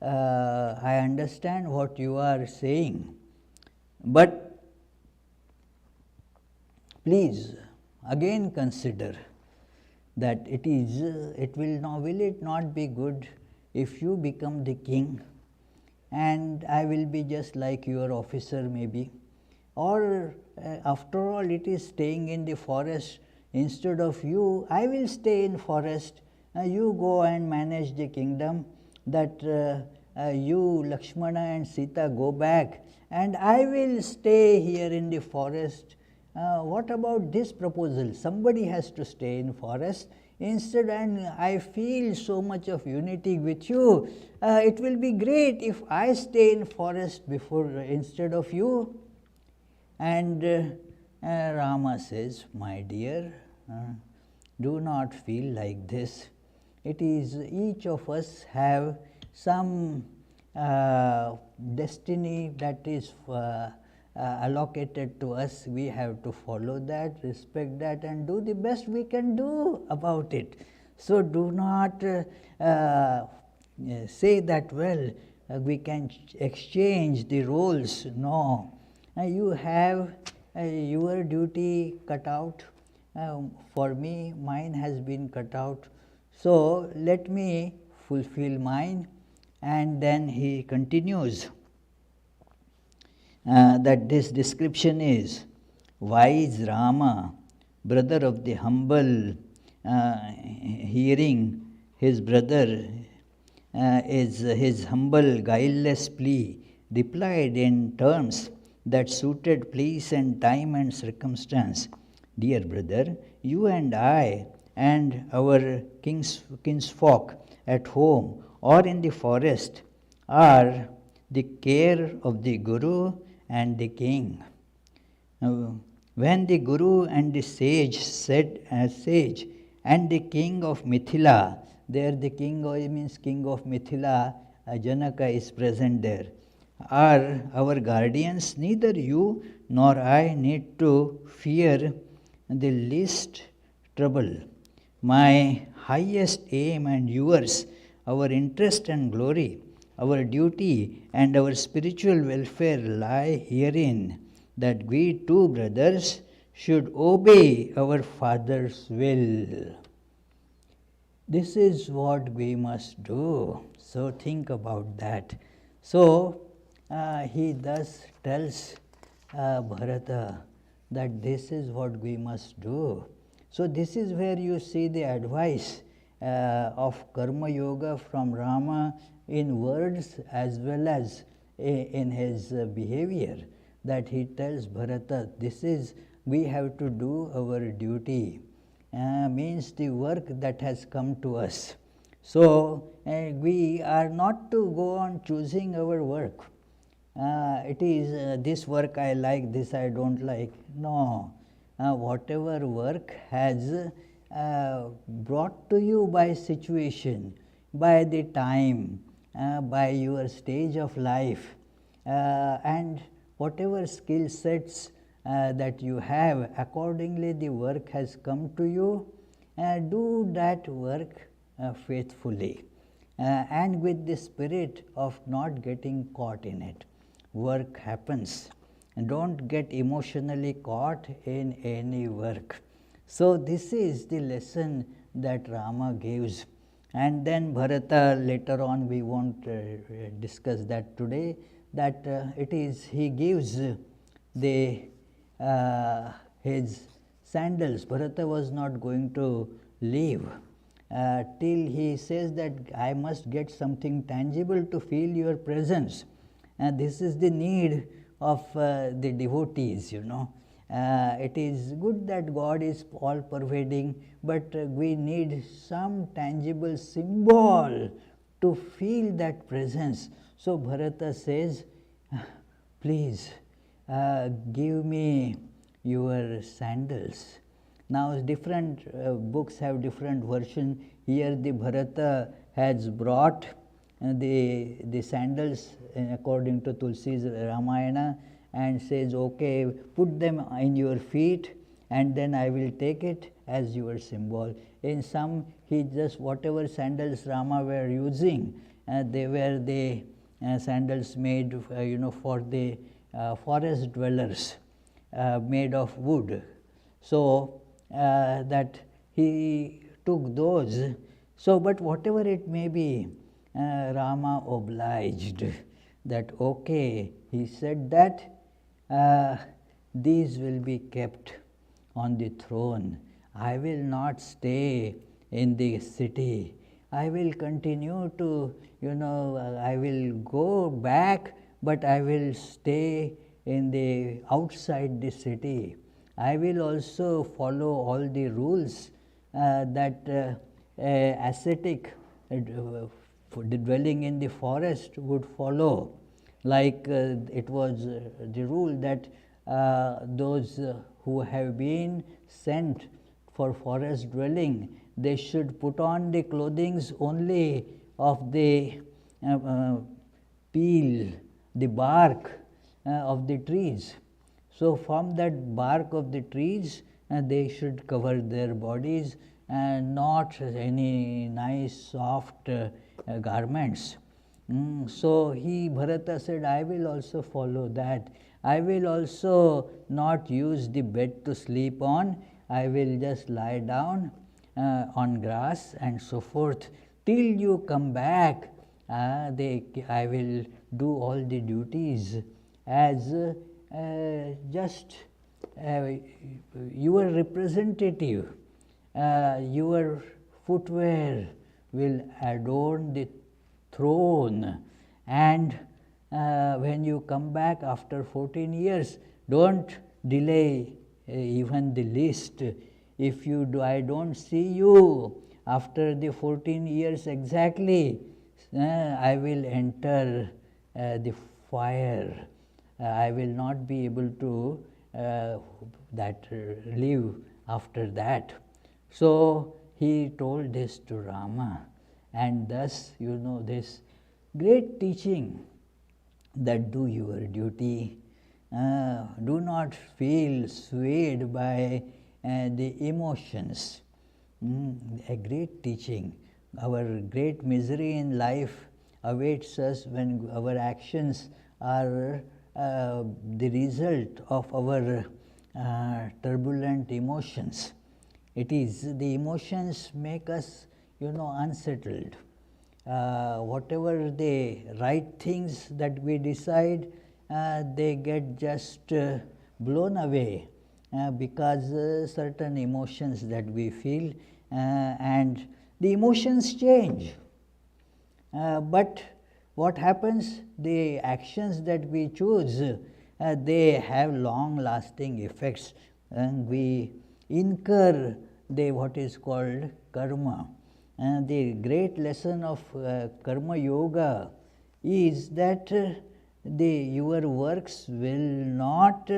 I understand what you are saying, but please again consider that will it not be good if you become the king and I will be just like your officer maybe, or after all it is staying in the forest, instead of you I will stay in forest, you go and manage the kingdom, that you, Lakshmana and Sita, go back, and I will stay here in the forest. What about this proposal? Somebody has to stay in forest. Instead, and I feel so much of unity with you. It will be great if I stay in forest instead of you. And Rama says, my dear, do not feel like this. It is each of us have some destiny that is allocated to us. We have to follow that, respect that, and do the best we can do about it. So do not say that, well, we can exchange the roles. No. You have your duty cut out. For me, mine has been cut out. So let me fulfill mine. And then he continues that this description is wise Rama, brother of the humble, hearing his brother is his humble, guileless plea, replied in terms that suited place and time and circumstance. Dear brother, you and I and our kinsfolk at home or in the forest are the care of the Guru and the king. When the Guru and the sage said, sage and the king of Mithila, there the king means king of Mithila, Janaka is present there, are our guardians. Neither you nor I need to fear the least trouble. My highest aim and yours, our interest and glory, our duty and our spiritual welfare lie herein, that we two brothers should obey our father's will. This is what we must do. So think about that. So he thus tells Bharata that this is what we must do. So this is where you see the advice of Karma Yoga from Rama in words as well as in his behavior, that he tells Bharata, this is, we have to do our duty, means the work that has come to us. So we are not to go on choosing our work. It is this work I like, this I don't like. No. Whatever work has brought to you by situation, by the time, by your stage of life, and whatever skill sets that you have, accordingly the work has come to you. Do that work faithfully and with the spirit of not getting caught in it. Work happens. And don't get emotionally caught in any work. So this is the lesson that Rama gives. And then Bharata, later on we won't discuss that today, that it is, he gives the his sandals. Bharata was not going to leave till he says that I must get something tangible to feel your presence. And this is the need of the devotees, you know. It is good that God is all pervading, but we need some tangible symbol to feel that presence. So Bharata says, please give me your sandals. Now different books have different version. Here the Bharata has brought the sandals according to Tulsi's Ramayana, and says, okay, put them in your feet and then I will take it as your symbol. In some, he just, whatever sandals Rama were using, they were the sandals made for the forest dwellers, made of wood. So that he took those. So but whatever it may be, Rama obliged that, okay, he said that these will be kept on the throne. I will not stay in the city. I will continue to, I will go back, but I will stay in the outside the city. I will also follow all the rules that ascetic for the dwelling in the forest would follow. Like it was the rule that those who have been sent for forest dwelling, they should put on the clothings only of the peel, the bark of the trees. So from that bark of the trees, they should cover their bodies and not any nice soft garments. So Bharata said, I will also follow that. I will also not use the bed to sleep on. I will just lie down on grass and so forth. Till you come back, I will do all the duties as just your representative. Your footwear will adorn the throne, and when you come back after 14 years, don't delay even the least. If you do, I don't see you after the 14 years exactly, I will enter the fire. I will not be able to live after that. So he told this to Rama, and thus this great teaching that do your duty, do not feel swayed by the emotions. A great teaching. Our great misery in life awaits us when our actions are the result of our turbulent emotions. It is the emotions make us, unsettled. Whatever the right things that we decide, they get just blown away because certain emotions that we feel, and the emotions change. But what happens? The actions that we choose, they have long-lasting effects, and we incur what is called karma. And the great lesson of karma yoga is that your works will not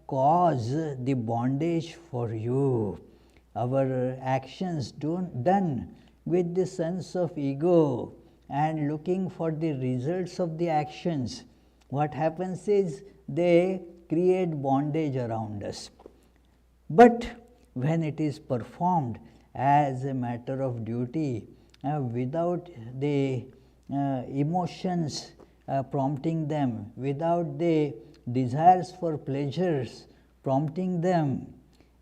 cause the bondage for you. Our actions done with the sense of ego and looking for the results of the actions, what happens is they create bondage around us. But when it is performed as a matter of duty, without the emotions prompting them, without the desires for pleasures prompting them,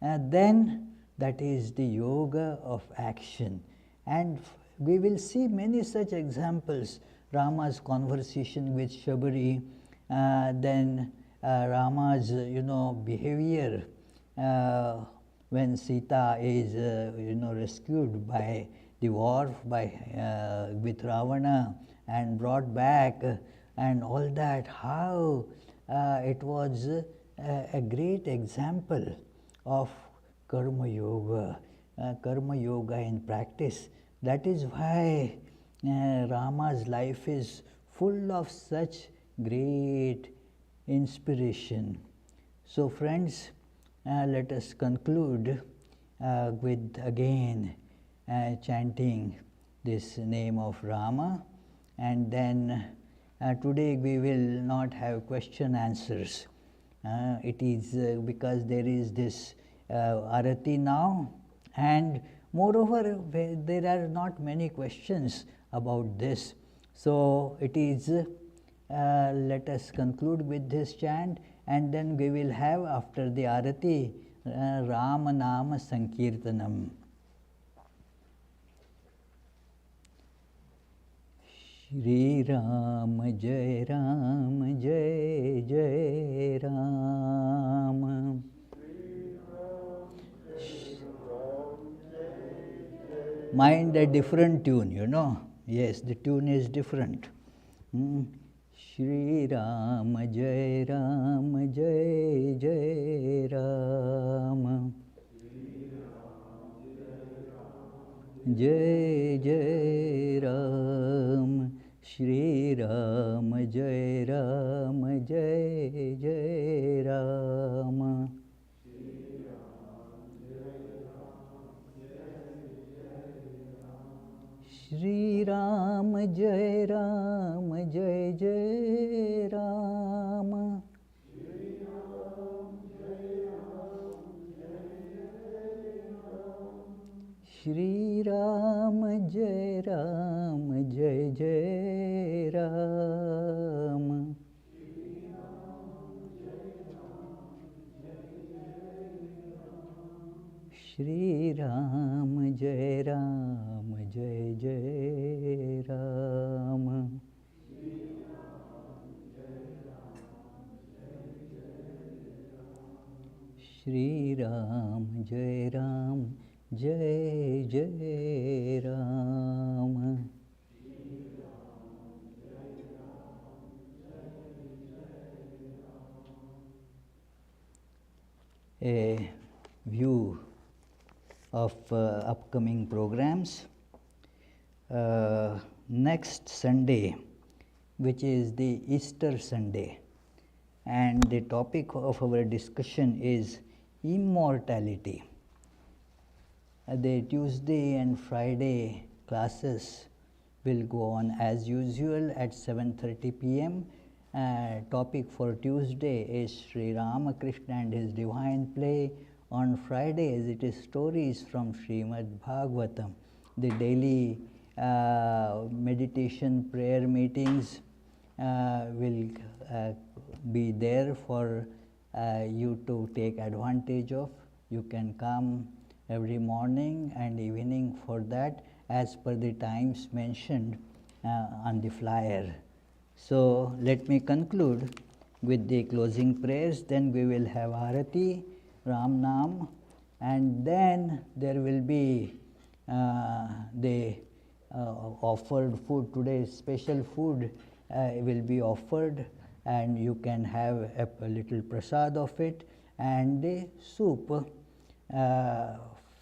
then that is the yoga of action. And we will see many such examples. Rama's conversation with Shabari, then Rama's behavior when Sita is rescued by the war with Ravana and brought back, and all that, how it was a great example of karma yoga in practice. That is why Rama's life is full of such great inspiration. So friends, let us conclude with again chanting this name of Rama, and then today we will not have question answers. It is because there is this arati now, and moreover there are not many questions about this. So it is let us conclude with this chant, and then we will have after the arati Rama Nama Sankirtanam. Shri Ram Jai Ram Jai Jai Ram. mind a different tune, you know. Yes, the tune is different. Shri Rama Jai Rama Jai Jai Rama Jai Jai Ram Shri Rama Jai Rama Jai Jai Rama Shri Rama Jai Rama Jai Jai Rama Shri Rama Jai Rama Jai Jai Rama Shri Rama Jai Rama Jai Jai Rama Shri Ram Jai Ram Jai Jai Rama A view of upcoming programs. Next Sunday, which is the Easter Sunday, and the topic of our discussion is immortality. The Tuesday and Friday classes will go on as usual at 7:30 p.m. Topic for Tuesday is Sri Ramakrishna and his divine play. On Fridays it is stories from Srimad Bhagavatam. The daily meditation prayer meetings will be there for you to take advantage of. You can come every morning and evening for that as per the times mentioned on the flyer. So let me conclude with the closing prayers, then we will have Arati, Ram Nam, and then there will be the offered food. Today's special food will be offered, and you can have a little prasad of it and the soup.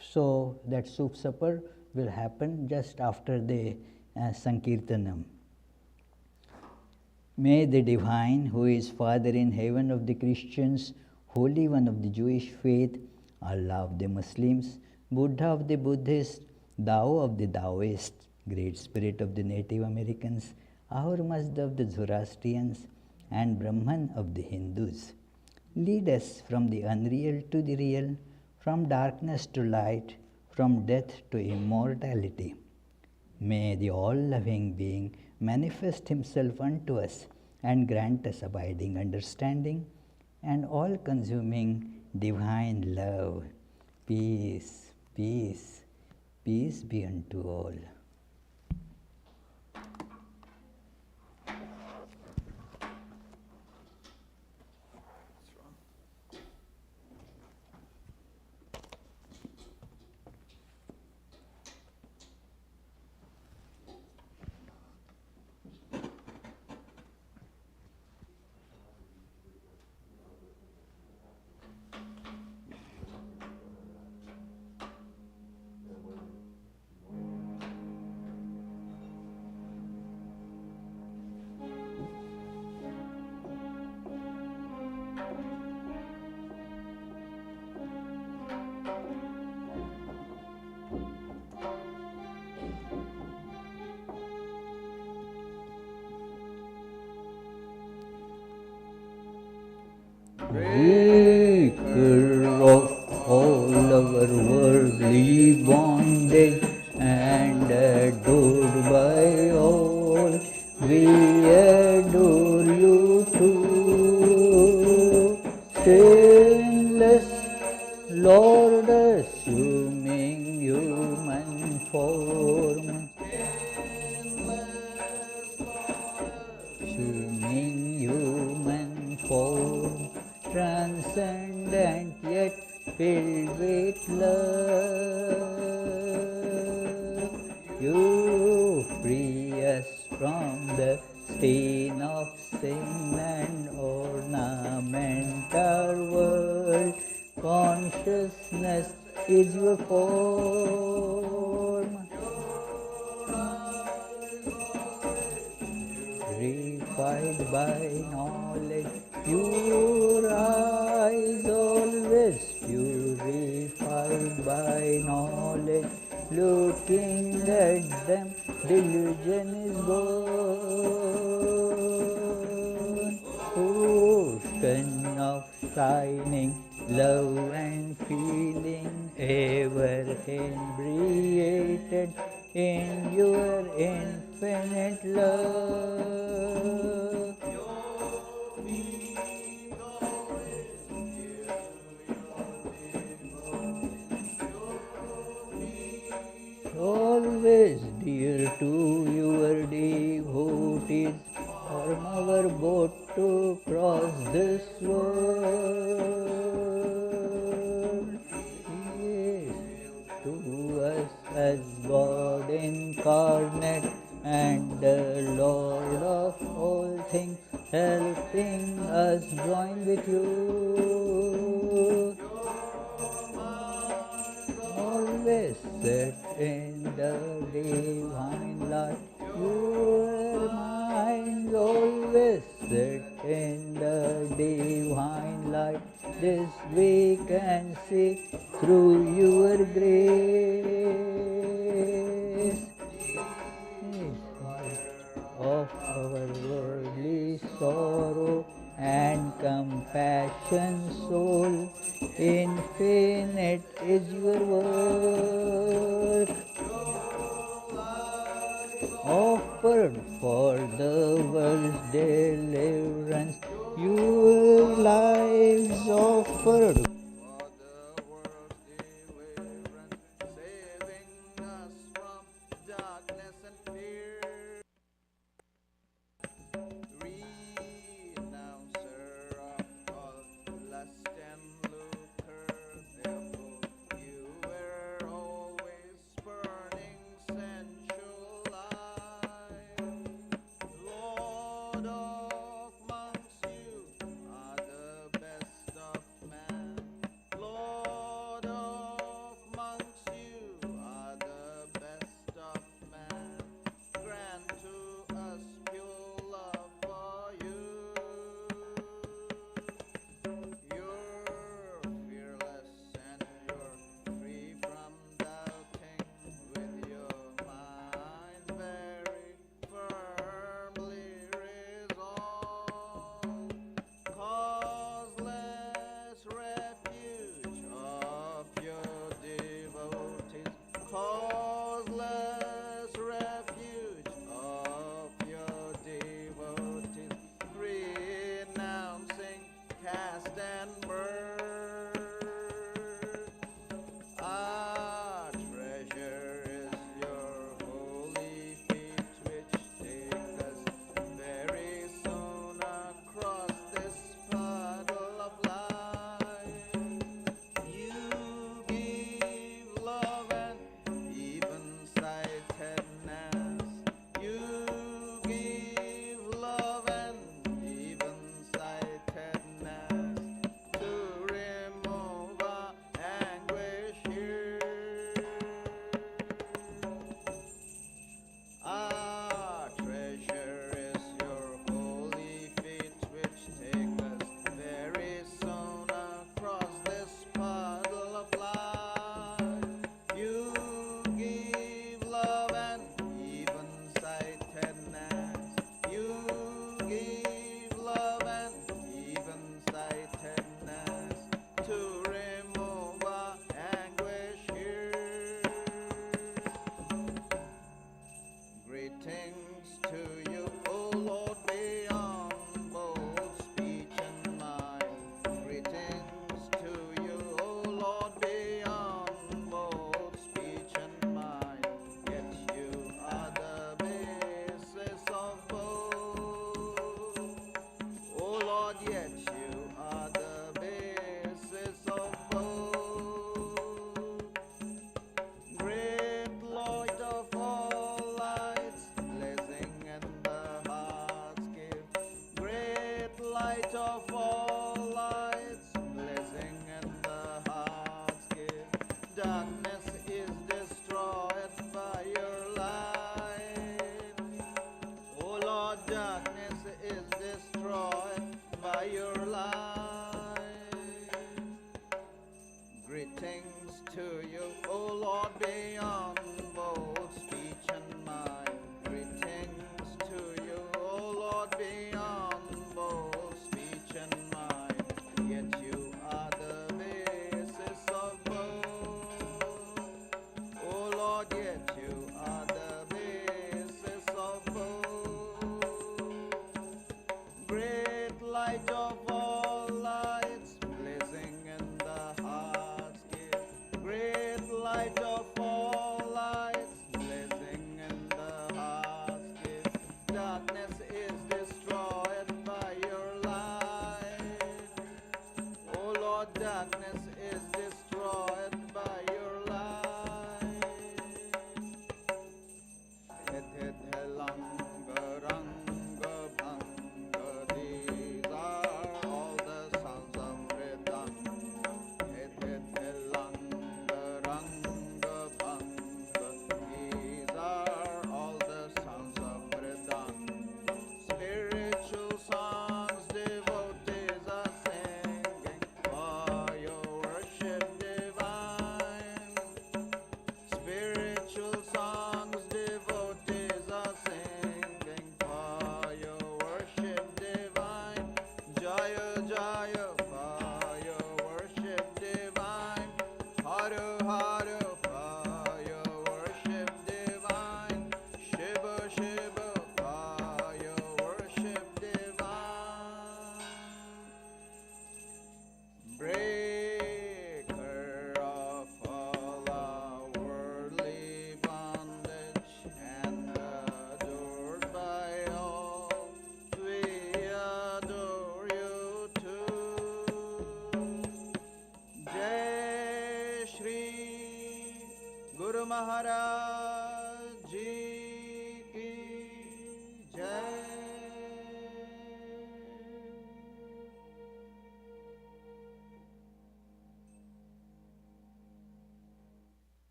So that soup supper will happen just after the Sankirtanam. May the Divine, who is Father in heaven of the Christians, Holy One of the Jewish faith, Allah of the Muslims, Buddha of the Buddhists, Tao of the Taoists, Great Spirit of the Native Americans, Ahura Mazda of the Zoroastrians, and Brahman of the Hindus, lead us from the unreal to the real, from darkness to light, from death to immortality. May the all-loving being manifest himself unto us and grant us abiding understanding and all-consuming divine love. Peace, peace, peace be unto all. Breaker of all our worldly bondage and adored by all, we adore you too. Stainless Lord, assuming human form, assuming human form, transcendent yet filled with love. You free us from the stain of sin and ornament our world. Consciousness is your form. Purified by knowledge, your eyes always purified by knowledge. Looking at them, delusion is gone. Ocean of shining love and feeling, ever inebriated in your infinite love. Always dear to your devotees, form our boat to cross this world. Yes, to us as God incarnate and the Lord of all things, helping us join with you. Always set in the divine light, your mind always set in the divine light. This we can see through your grace. Of our worldly sorrow and compassion soul, infinite is your work. Offered for the world's deliverance, your lives offered.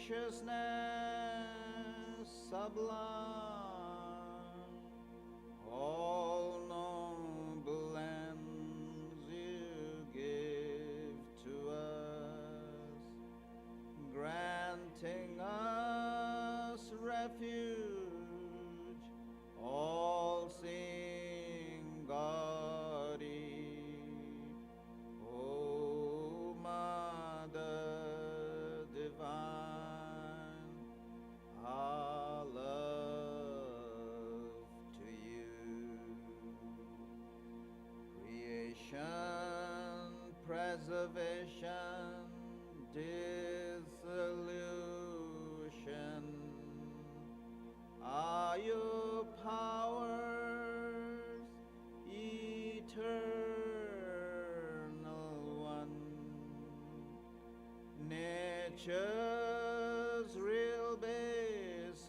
consciousness sublime, all noble ends you give to us, granting us refuge, all-seeing Gauri, O Mother Divine, our love to you. Creation, preservation, dissolution are your powers, eternal one. Nature's real basis,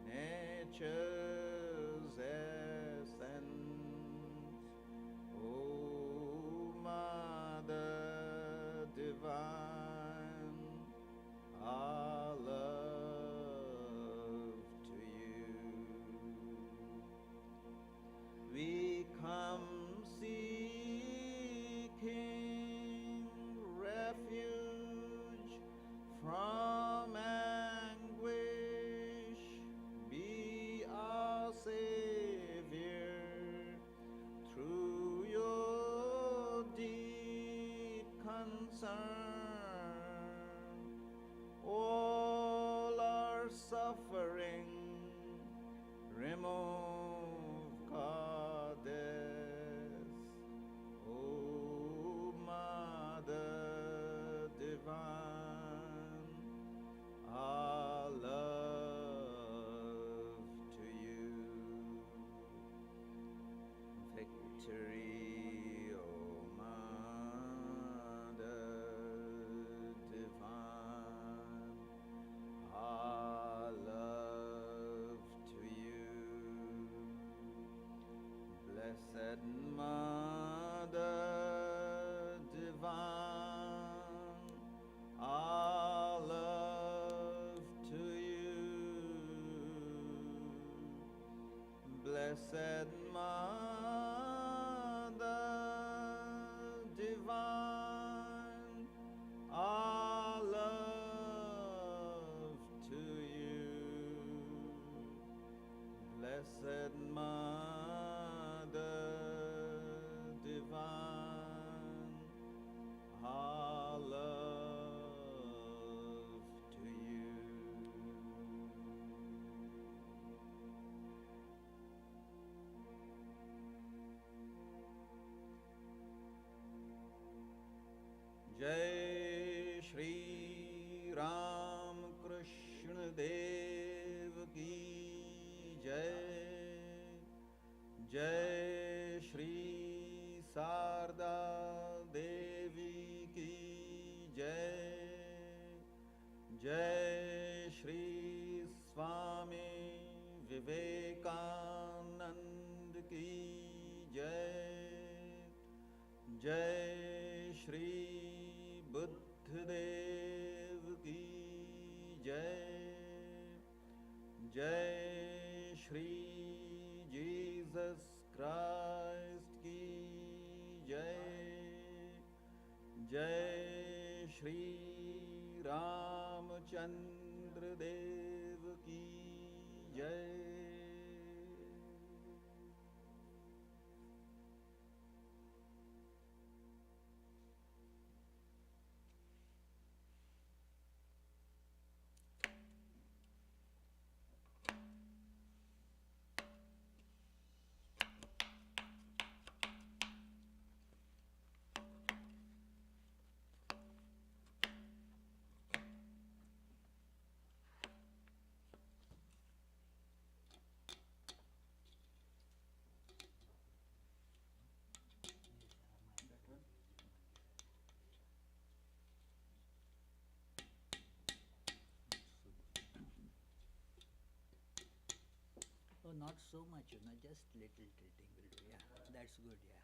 nature's essence, O Mother Divine, our love to you. We come seeking refuge from anguish. Be our Savior through your deep concern. All our suffering remove, Goddess, O Mother Divine, our love to you. Victory, O Mother Divine, our love to you. Blessed Mother Divine, our love to you. Blessed Mother Divine, our love to you. Blessed Mother Divine, our love to you. Jai Shri Ram Krishna Dev Ki Jai, Jai Shri Sarda Devi Ki Jai, Jai Shri Swami Vivekananda Ki Jai, Jai Shri Buddhadev Ki Jai, Jai Shri Jesus Christ Ki Jai, Jai Shri Ramachandra Dev Ki Jai. Oh, not so much, just little tilting will do. Yeah, that's good, yeah.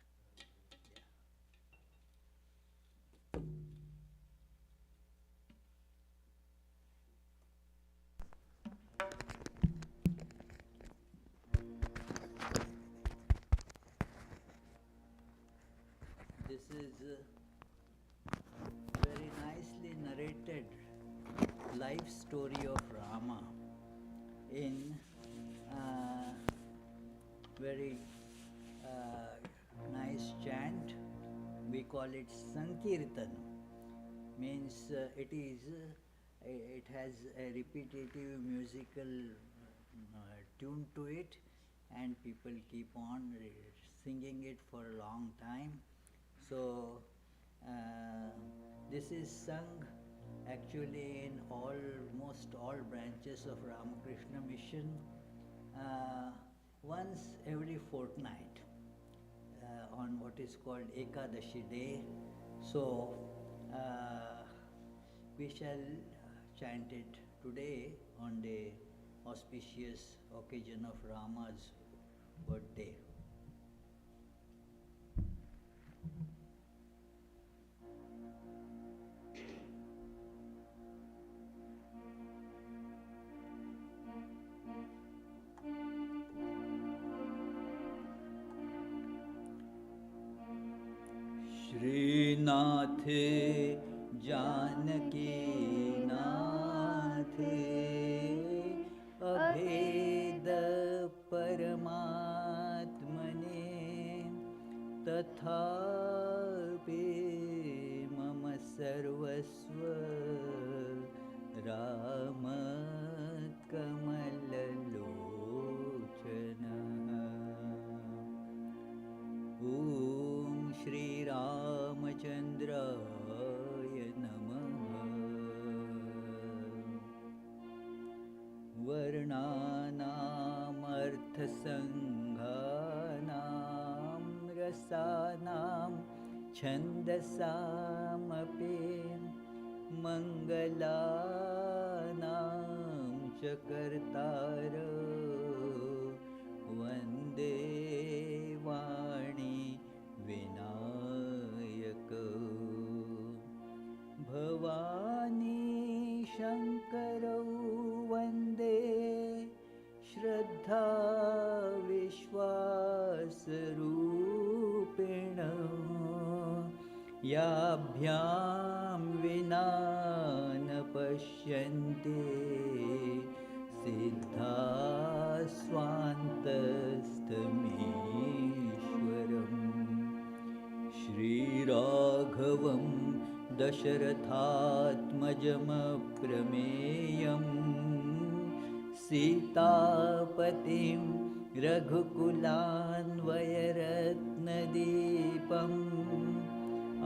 This is very nicely narrated life story of Rama in very nice chant. We call it Sankirtan. Means it has a repetitive musical tune to it, and people keep on singing it for a long time. So this is sung actually in almost all branches of Ramakrishna Mission once every fortnight on what is called Ekadashi day. So we shall chant it today on the auspicious occasion of Rama's birthday. श्रीनाथे Janaki नाथे अभेद परमात्मने तथापि मम सर्वस्व राम कमललोचनः। ॐ श्री रामचन्द्राय नमः। वर्णानामर्थसङ्घानां रसानां छन्दसामपि मङ्गलानां च कर्तार वन्दे वाणी विनायक। भवानी शङ्करौ वन्दे श्रद्धा विश्वासरूपिणौ याभ्यां विना न पश्यन्ते सिद्धा स्वान्तस्थमीश्वरम्। श्रीराघवं दशरथात्मजमप्रमेयं सीतापतिं रघुकुलान्वयरत्नदीपम्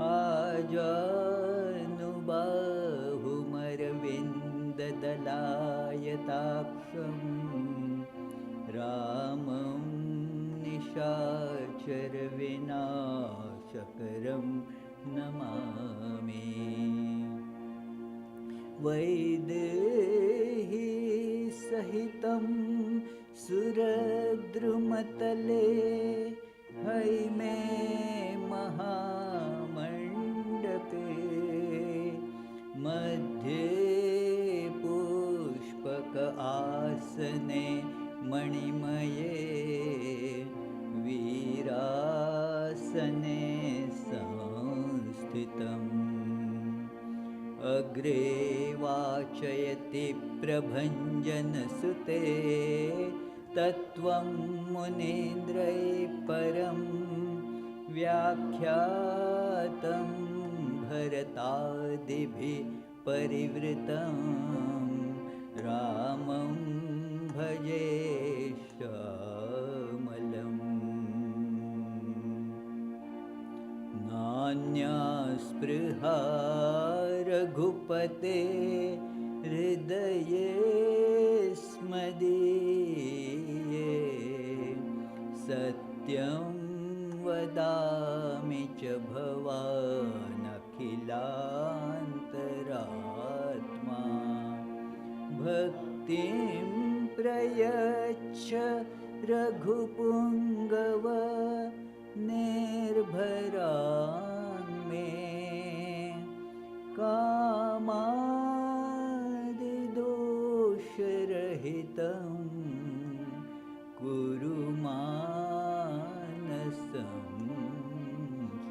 आजानुबाहुमरविन्ददलायताक्षं रामं निशाचरविनाशकरं नमामि। वैदेही सहितं सुरद्रुमतले हैमे महामण्डपे मध्ये पुष्पक आसने मणिमये वीरासने संस्थितम्। अग्रे वाचयति प्रभञ्जनसुते तत्त्वं मुनीन्द्रैः परं व्याख्यातं भरतादिभिः परिवृतं रामं भजे श्यामलम्। नान्या स्पृहा रघुपते हृदये स्मदीये सत्यं वदामि च भवानखिलान्तरात्मा। भक्तिं प्रयच्छ रघुपुङ्गव निर्भरान् मे कामादिदोषरहितं कुरु मानसं च।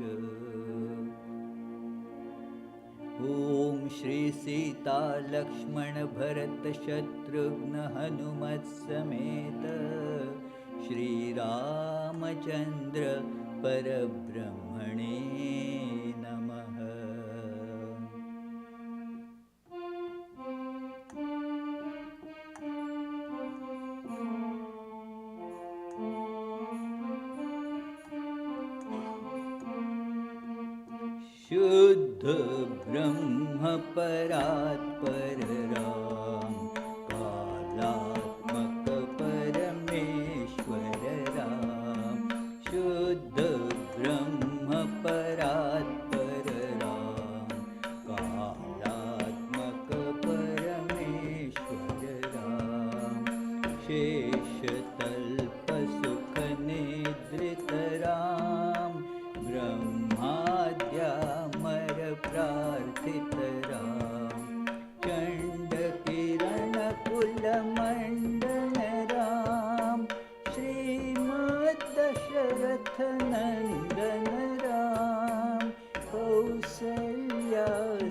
श्री सीता लक्ष्मण भरत शत्रुघ्न हनुमत समेत श्री रामचंद्र परब्रह्मणे नमः। शुद्ध ब्रह्म परात्पर राम, कालात्मक परमेश्वर राम। शुद्ध ब्रह्म परात्पर राम, कालात्मक परमेश्वर राम। शेष तल्प सुख निद्रित राम, ब्रह्माद्यामर प्रार्थित राम। चंड किरण कुल मंडन राम, श्रीमद् दशरथ नंदन राम। कौसल्या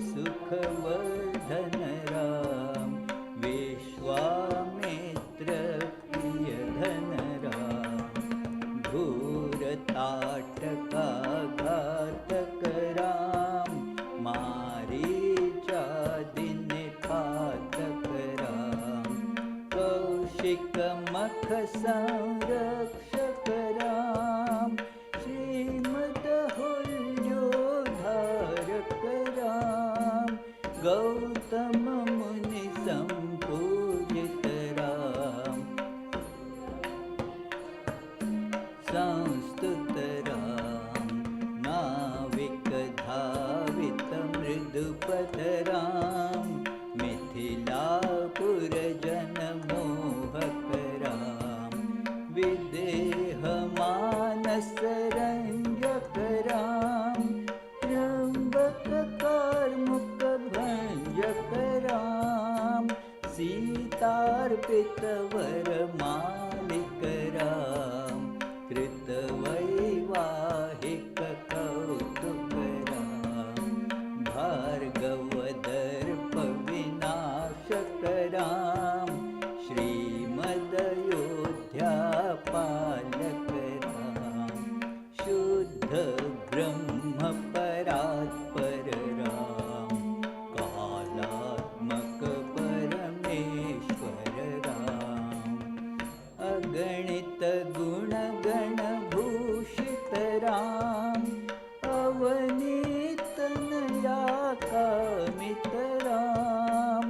सुखवर्धन राम, विश्वामित्र प्रियधन राम। घोरताटका घातक राम, मारीचादि निपातक राम। कौशिक मख संरक्षक राम, श्रीमदहुल्योद्धारक राम। गौतम मुनि संपूजित राम, संस्तुत राम। नाविक धावित मृदुपथ राम, मिथिलापुर जन मोहक राम। विदेह मानस रंजक राम, त्र्यंबक कार्मुक भंजक राम। सीतार्पित वर मालिक राम, कृतवैवाहिक कौतुक राम। भार्गव दर्प विनाशक राम, श्रीमदयोध्या पालक राम। शुद्ध ब्रह्म परात्पर राम, कालात्मक परमेश्वर राम। अगणित गुण गण भूषित राम, अवनीत नया कामित राम।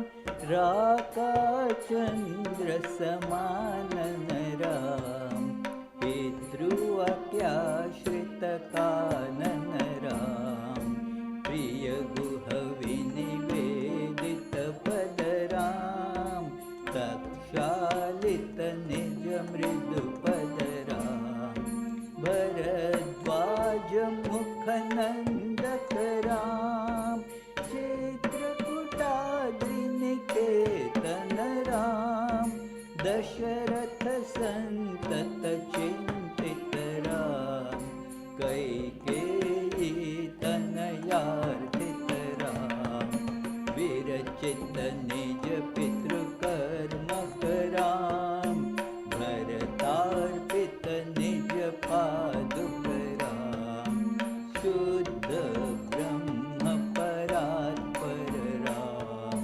राका चंद्र समानन राम, पितृवाक्याश्रित कानन राम। प्रिय गुह विनिवेदित पद राम, तत्क्षालित निज मृदु पद राम। भरद्वाज मुख नंदक राम, चित्रकूटाद्रि निकेतन राम। दशरथ संतत चिंतित राम, कैकेयी तनयार्थित राम। विरचित निज पितृकर्मक राम, भरतार्पित निज पादुक राम। शुद्ध ब्रह्म परात्पर राम,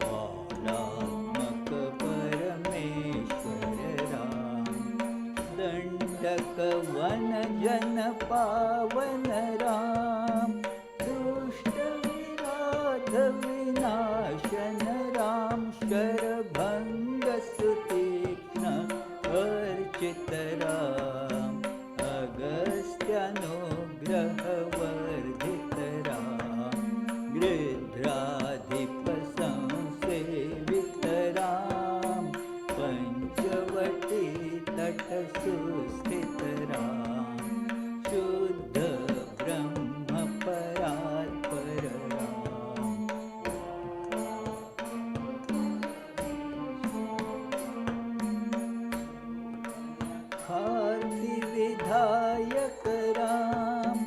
कालात्मक परमेश्वर राम। दंडक वन जन पावन राम, दुष्ट विराध विनाशन राम। शरभंग सुतीक्ष्ण अर्चित राम, अगस्त्यानुग्रह वर्धित राम। गृध्राधिप संसेवित राम, पंचवटी तट सुस्थित राम। शुद्ध ब्रह्म परात्पर राम, खार्ति विधायक राम।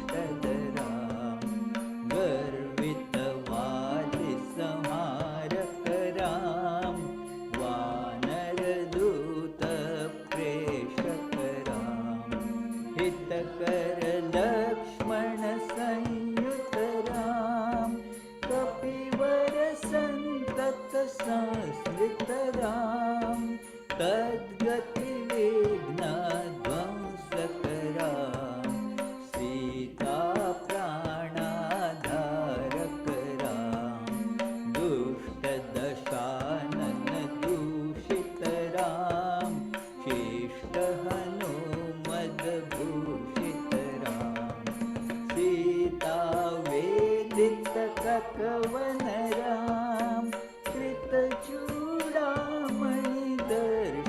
सुग्रीवाभीष्टदरां गर्वितवादिसंहारकरां वानरदूतप्रेषकरां हितकरलक्ष्मणसंयुतरां कपिवरसन्ततसंस्मृतरां तद्गतिविघ्नध्वंसकरां सीताप्राणाधारकरां दुष्टदशाननदूषितरां शिष्टहनुमद्भूषितरां सीतावेदितककवनरां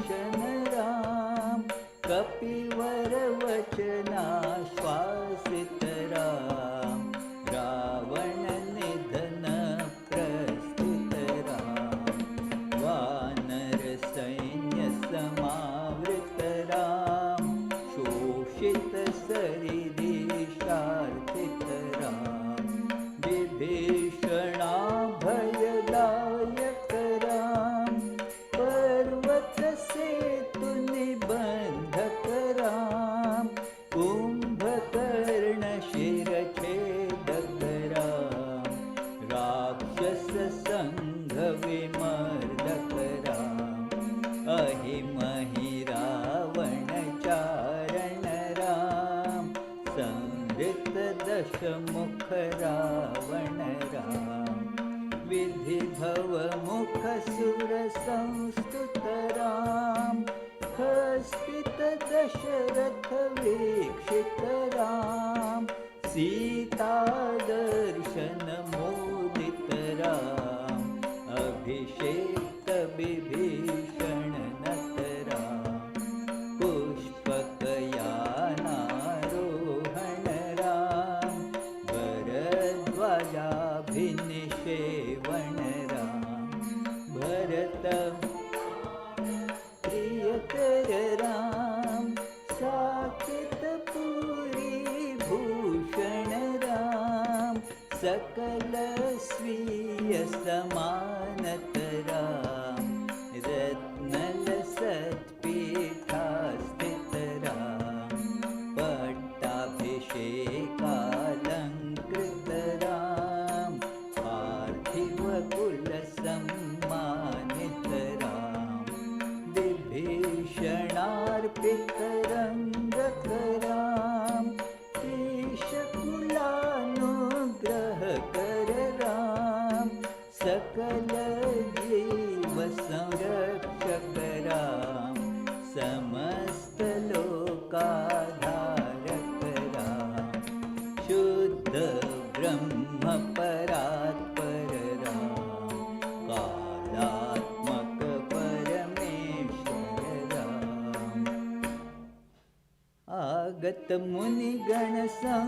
कृतचूडामणिदर्शनरां कपिवरवचनाश्वासितरां रावणनिधनप्रस्तुतरां वानरसैन्यसमावृतरां शोषितसरिदेशार्थितरां विभीषणाभयदायकरां पर्वतसेतुनिबन्धकरां कुम्भकर्णशिरच्छेदकरां राक्षससङ्घविमर्दकराम् अहिमहि रावणचारणरां संहृतदशमुखरावणरां विधिभवमुखसुरसंस्तुतरां हस्तितदशरथवीक्षितरां सीतादर्शनमोदितराम् अभिषेक्तविभीषणनतरां पुष्पकयानारोहणरां भरद्वाजाभिनिषेवणरां भरतं प्रियकररां साकेतपुरीभूषणरां सकलस्वीयसमानतरां रत्नलसत्पीठास्थितरां पट्टाभिषेकालङ्कृतरां पार्थिवकुलसम्मानितरां विभीषणार्पितरङ्गकरां ईशकुलानुग्रहकररां सकलजीवसंरक्षकरां समस्तलोकाधारकरां शुद्धब्रह्मपरात्पररां कालात्मकपरमेश्वरराम्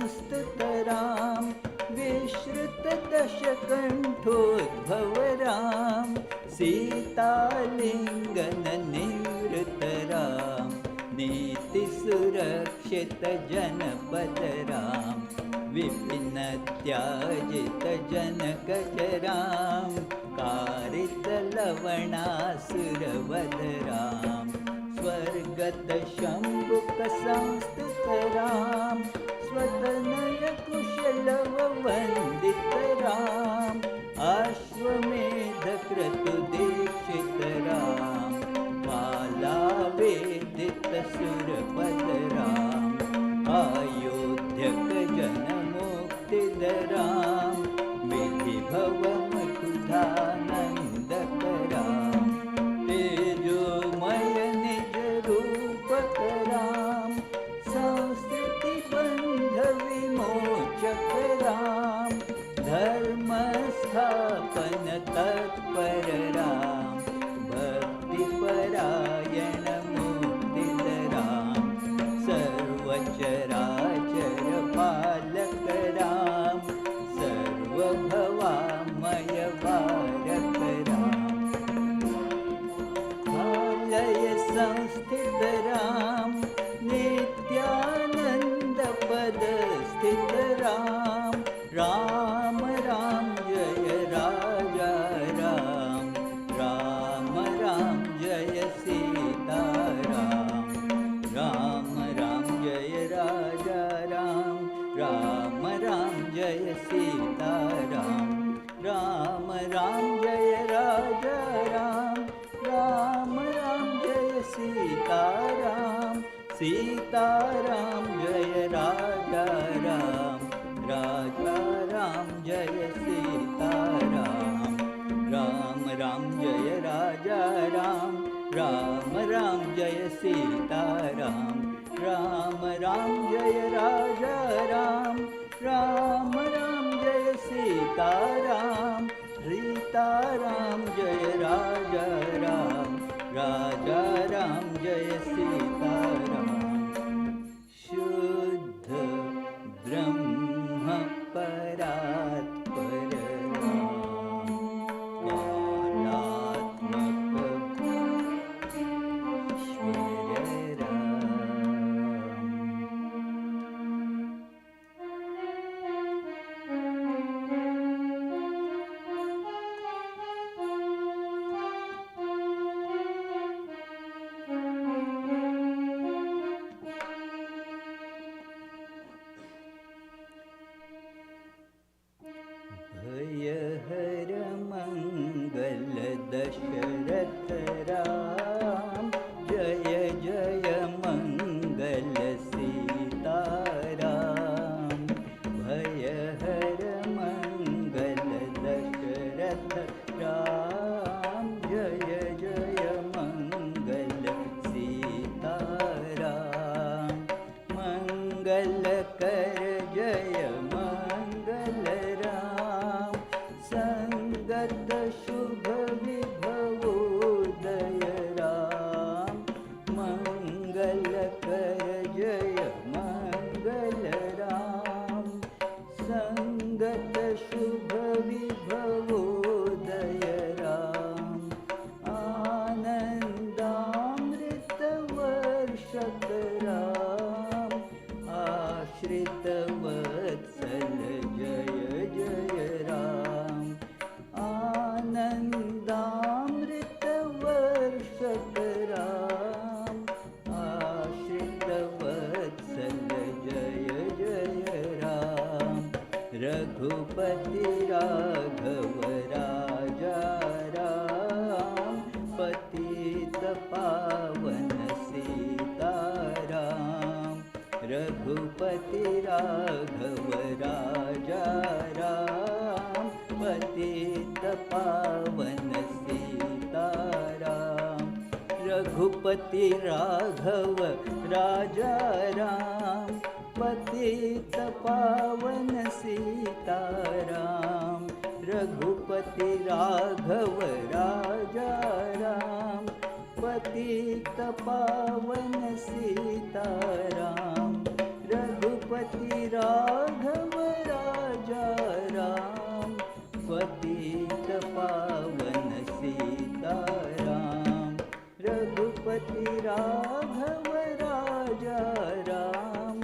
आगतमुनिगणसंस्तुतरां विश्रुतदशकण्ठोद्भवरां सीतालिङ्गननिवृतरां नीतिसुरक्षितजनपदरां विपिनत्याजितजनकचरां कारितलवणासुरवदरां स्वर्गतशम्भुकसंस्तुतरां स्वतनयकुशलववन्दितरां अश्वमेधक्रतुदीक्षितरां कालावेदितसुरपदरां अयोध्यकजनमुक्तिदरां विधिभवमकुधानन्दकरां तेजोमय निजरूपकरां संस्कृतिबन्धविमोचकरां धर्मस्थापनतत्पररां भक्तिपरायणमुक्तिदरां सर्वचराचरपालकरां सर्वभवामय सीताराम राम राम जय राजा राम राम राम जय सीताराम सीताराम जय राजा राम राजा राम जय सीताराम राम राम जय राजा राम राम राम जय सीताराम राम राम जय राजा राम राम राम जय सीताराम सीताराम जय राजा राम राजा राम जय सीताराम शुद्ध ब्रह्म परात्पर भयहर मंगल दशरथ राम जय जय मंगल सीताराम भयहर मंगल दशरथ राम जय जय मंगल सीताराम मंगल कर जय मंगल राम संगत शुभ विभवोदय राम मंगल कर जय मंगल राम संगत शुभ विभवोदय राम आनंदामृत वर्षक राम आश्रित वत्सल जय जय राम आनंदामृत वर्षक राम आश्रित वत्सल जय जय राम रघुपति राघव राजा राम पतित पावन सीताराम रघुपति राघव राजा राम पतित पावन सीताराम रघुपति राघव राजा राम पतित पावन सीताराम रघुपति राघव राजा राम पतित पावन सीताराम रघुपति राघव राजा राम पतित पावन सीताराम रघुपति राघव राजा राम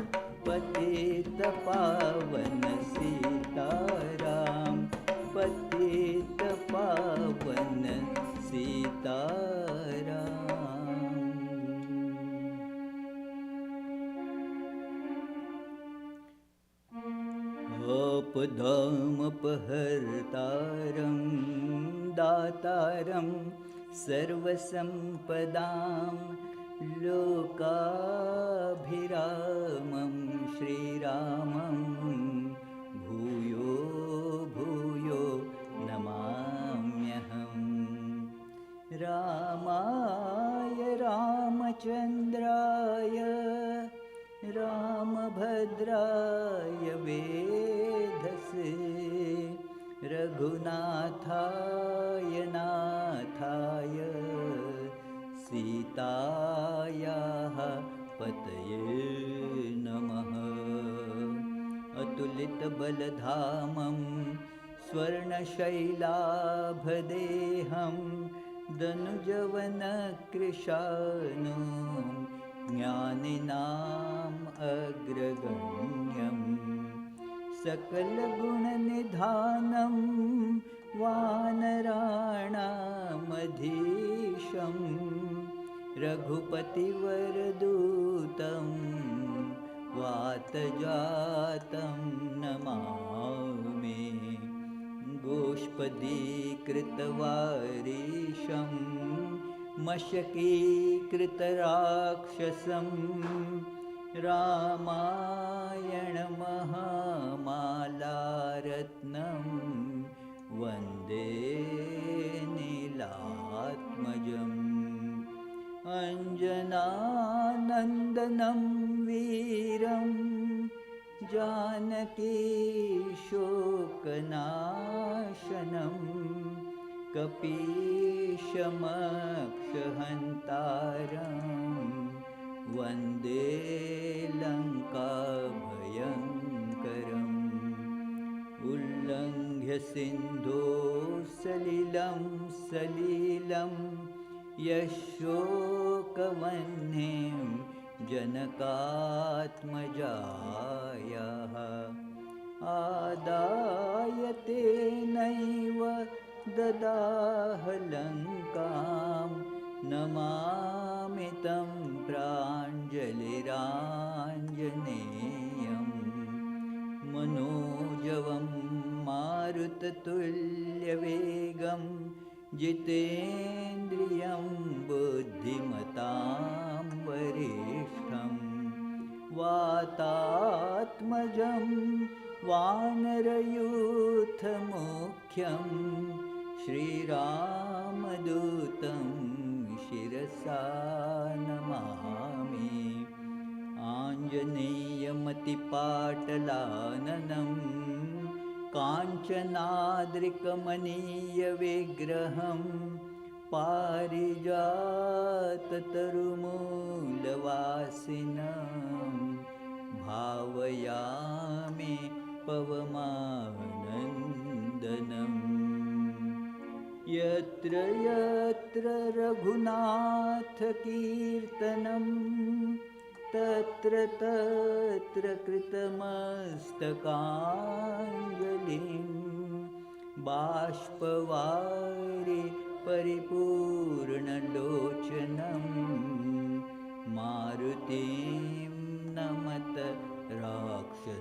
पतित पावन सीताराम पतित पावन सीताराम आपदामपहर्तारं दातारं सर्वसम्पदां लोकाभिरामं श्रीरामं भूयो भूयो नमाम्यहम् रामाय रामचन्द्राय रामभद्राय वेधसे रघुनाथाय नाथाय सीतायाः पतये नमः अतुलितबलधामं स्वर्णशैलाभदेहं दनुजवनकृशानुं ज्ञानिनाम् अग्रगण्यं सकलगुणनिधानं वानराणामधीशं रघुपतिवरदूतं वातजातं नमामि गोष्पदीकृतवारीशं मशकीकृतराक्षसं रामायणमहामालारत्नं वन्दे नीलात्मजम् अञ्जनानन्दनं वीरं जानकीशोकनाशनं कपीशमक्षहन्तारं वन्दे लङ्काभयङ्करम् उल्लङ्घ्य सिन्धोः सलिलं यशोकवह्निं जनकात्मजायाः आदाय तेनैव ददाह लङ्कां नमामि तं प्राञ्जलिराञ्जनेयम् मनोजवं मारुततुल्यवेगं जितेन्द्रियं बुद्धिमतां वरिष्ठं वातात्मजं वानरयूथमुख्यं श्रीरामदूतं शिरसा नमामि आञ्जनेयमतिपाटलाननं काञ्चनाद्रिकमनीयविग्रहं पारिजाततरुमूलवासिनं भावयामि पवमानन्दनम् यत्र यत्र रघुनाथकीर्तनं तत्र तत्र कृतमस्तकाञ्जलिं बाष्पवारि परिपूर्णलोचनं मारुतिं नमत राक्षसान्तकम्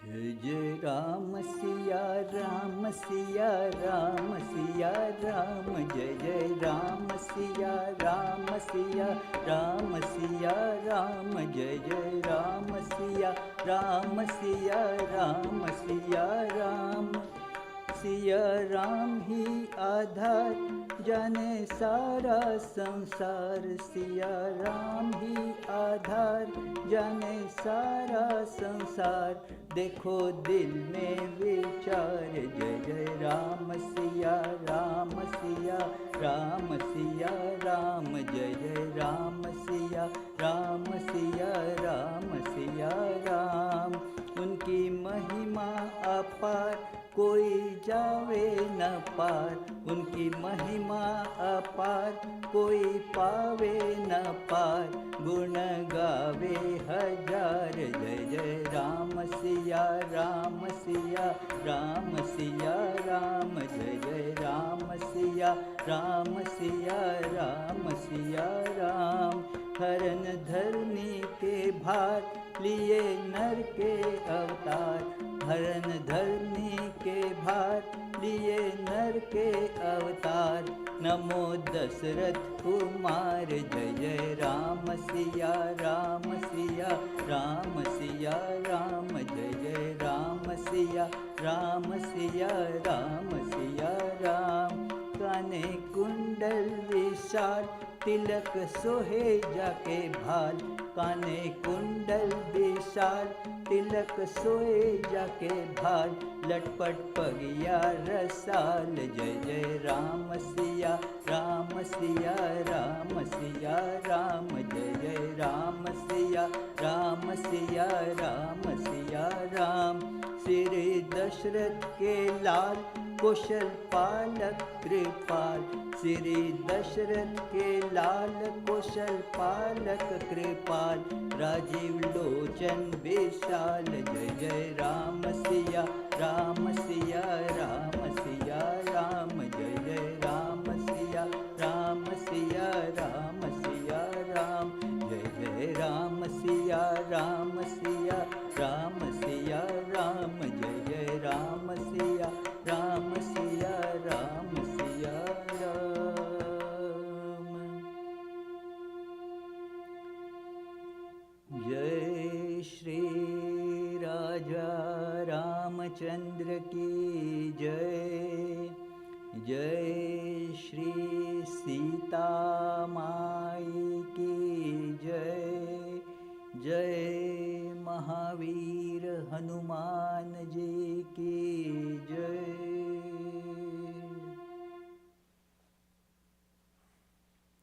जय जय राम सिया राम सिया राम सिया राम जय जय राम सिया राम सिया राम सिया राम जय जय राम सिया राम सिया राम सिया राम सिया राम ही आधार जाने सारा संसार सिया राम ही आधार जाने सारा संसार देखो दिल में विचार जय जय राम सिया राम सिया राम सिया राम जय जय राम सिया राम सिया राम सिया राम उनकी महिमा अपार कोई जावे न पार उनकी महिमा अपार कोई पावे न पार गुण गावे हजार जय जय राम सिया राम सिया राम सिया राम जय जय राम सिया राम सिया राम सिया राम हरन धरनी के भार लिए नर के अवतार हरन धरनी के भार लिए नर के अवतार नमो दशरथ कुमार जय जय राम सिया राम सिया राम सिया राम जय जय राम सिया राम सिया राम सिया राम काने कुंडल विशाल तिलक सोहे जाके भाल काने कुंडल विशाल तिलक सोए जाके भाल लटपट पगिया रसाल जय जय राम सिया राम सिया राम सिया राम जय जय राम सिया राम सिया राम सिया राम श्री दशरथ के लाल कुशल पालक कृपाल, श्री दशरथ के लाल कुशल पालक कृपाल, राजीव लोचन विशाल, जय जय राम सिया राम सिया राम सिया राम, जय जय राम सिया राम सिया राम सिया राम, जय जय राम सिया राम सिया राम सिया राम, जय जय राम सिया राम सिया राम सिया राम। जय श्री राजा रामचंद्र की जय, जय श्री सीता माई की जय, जय महावीर हनुमान जी की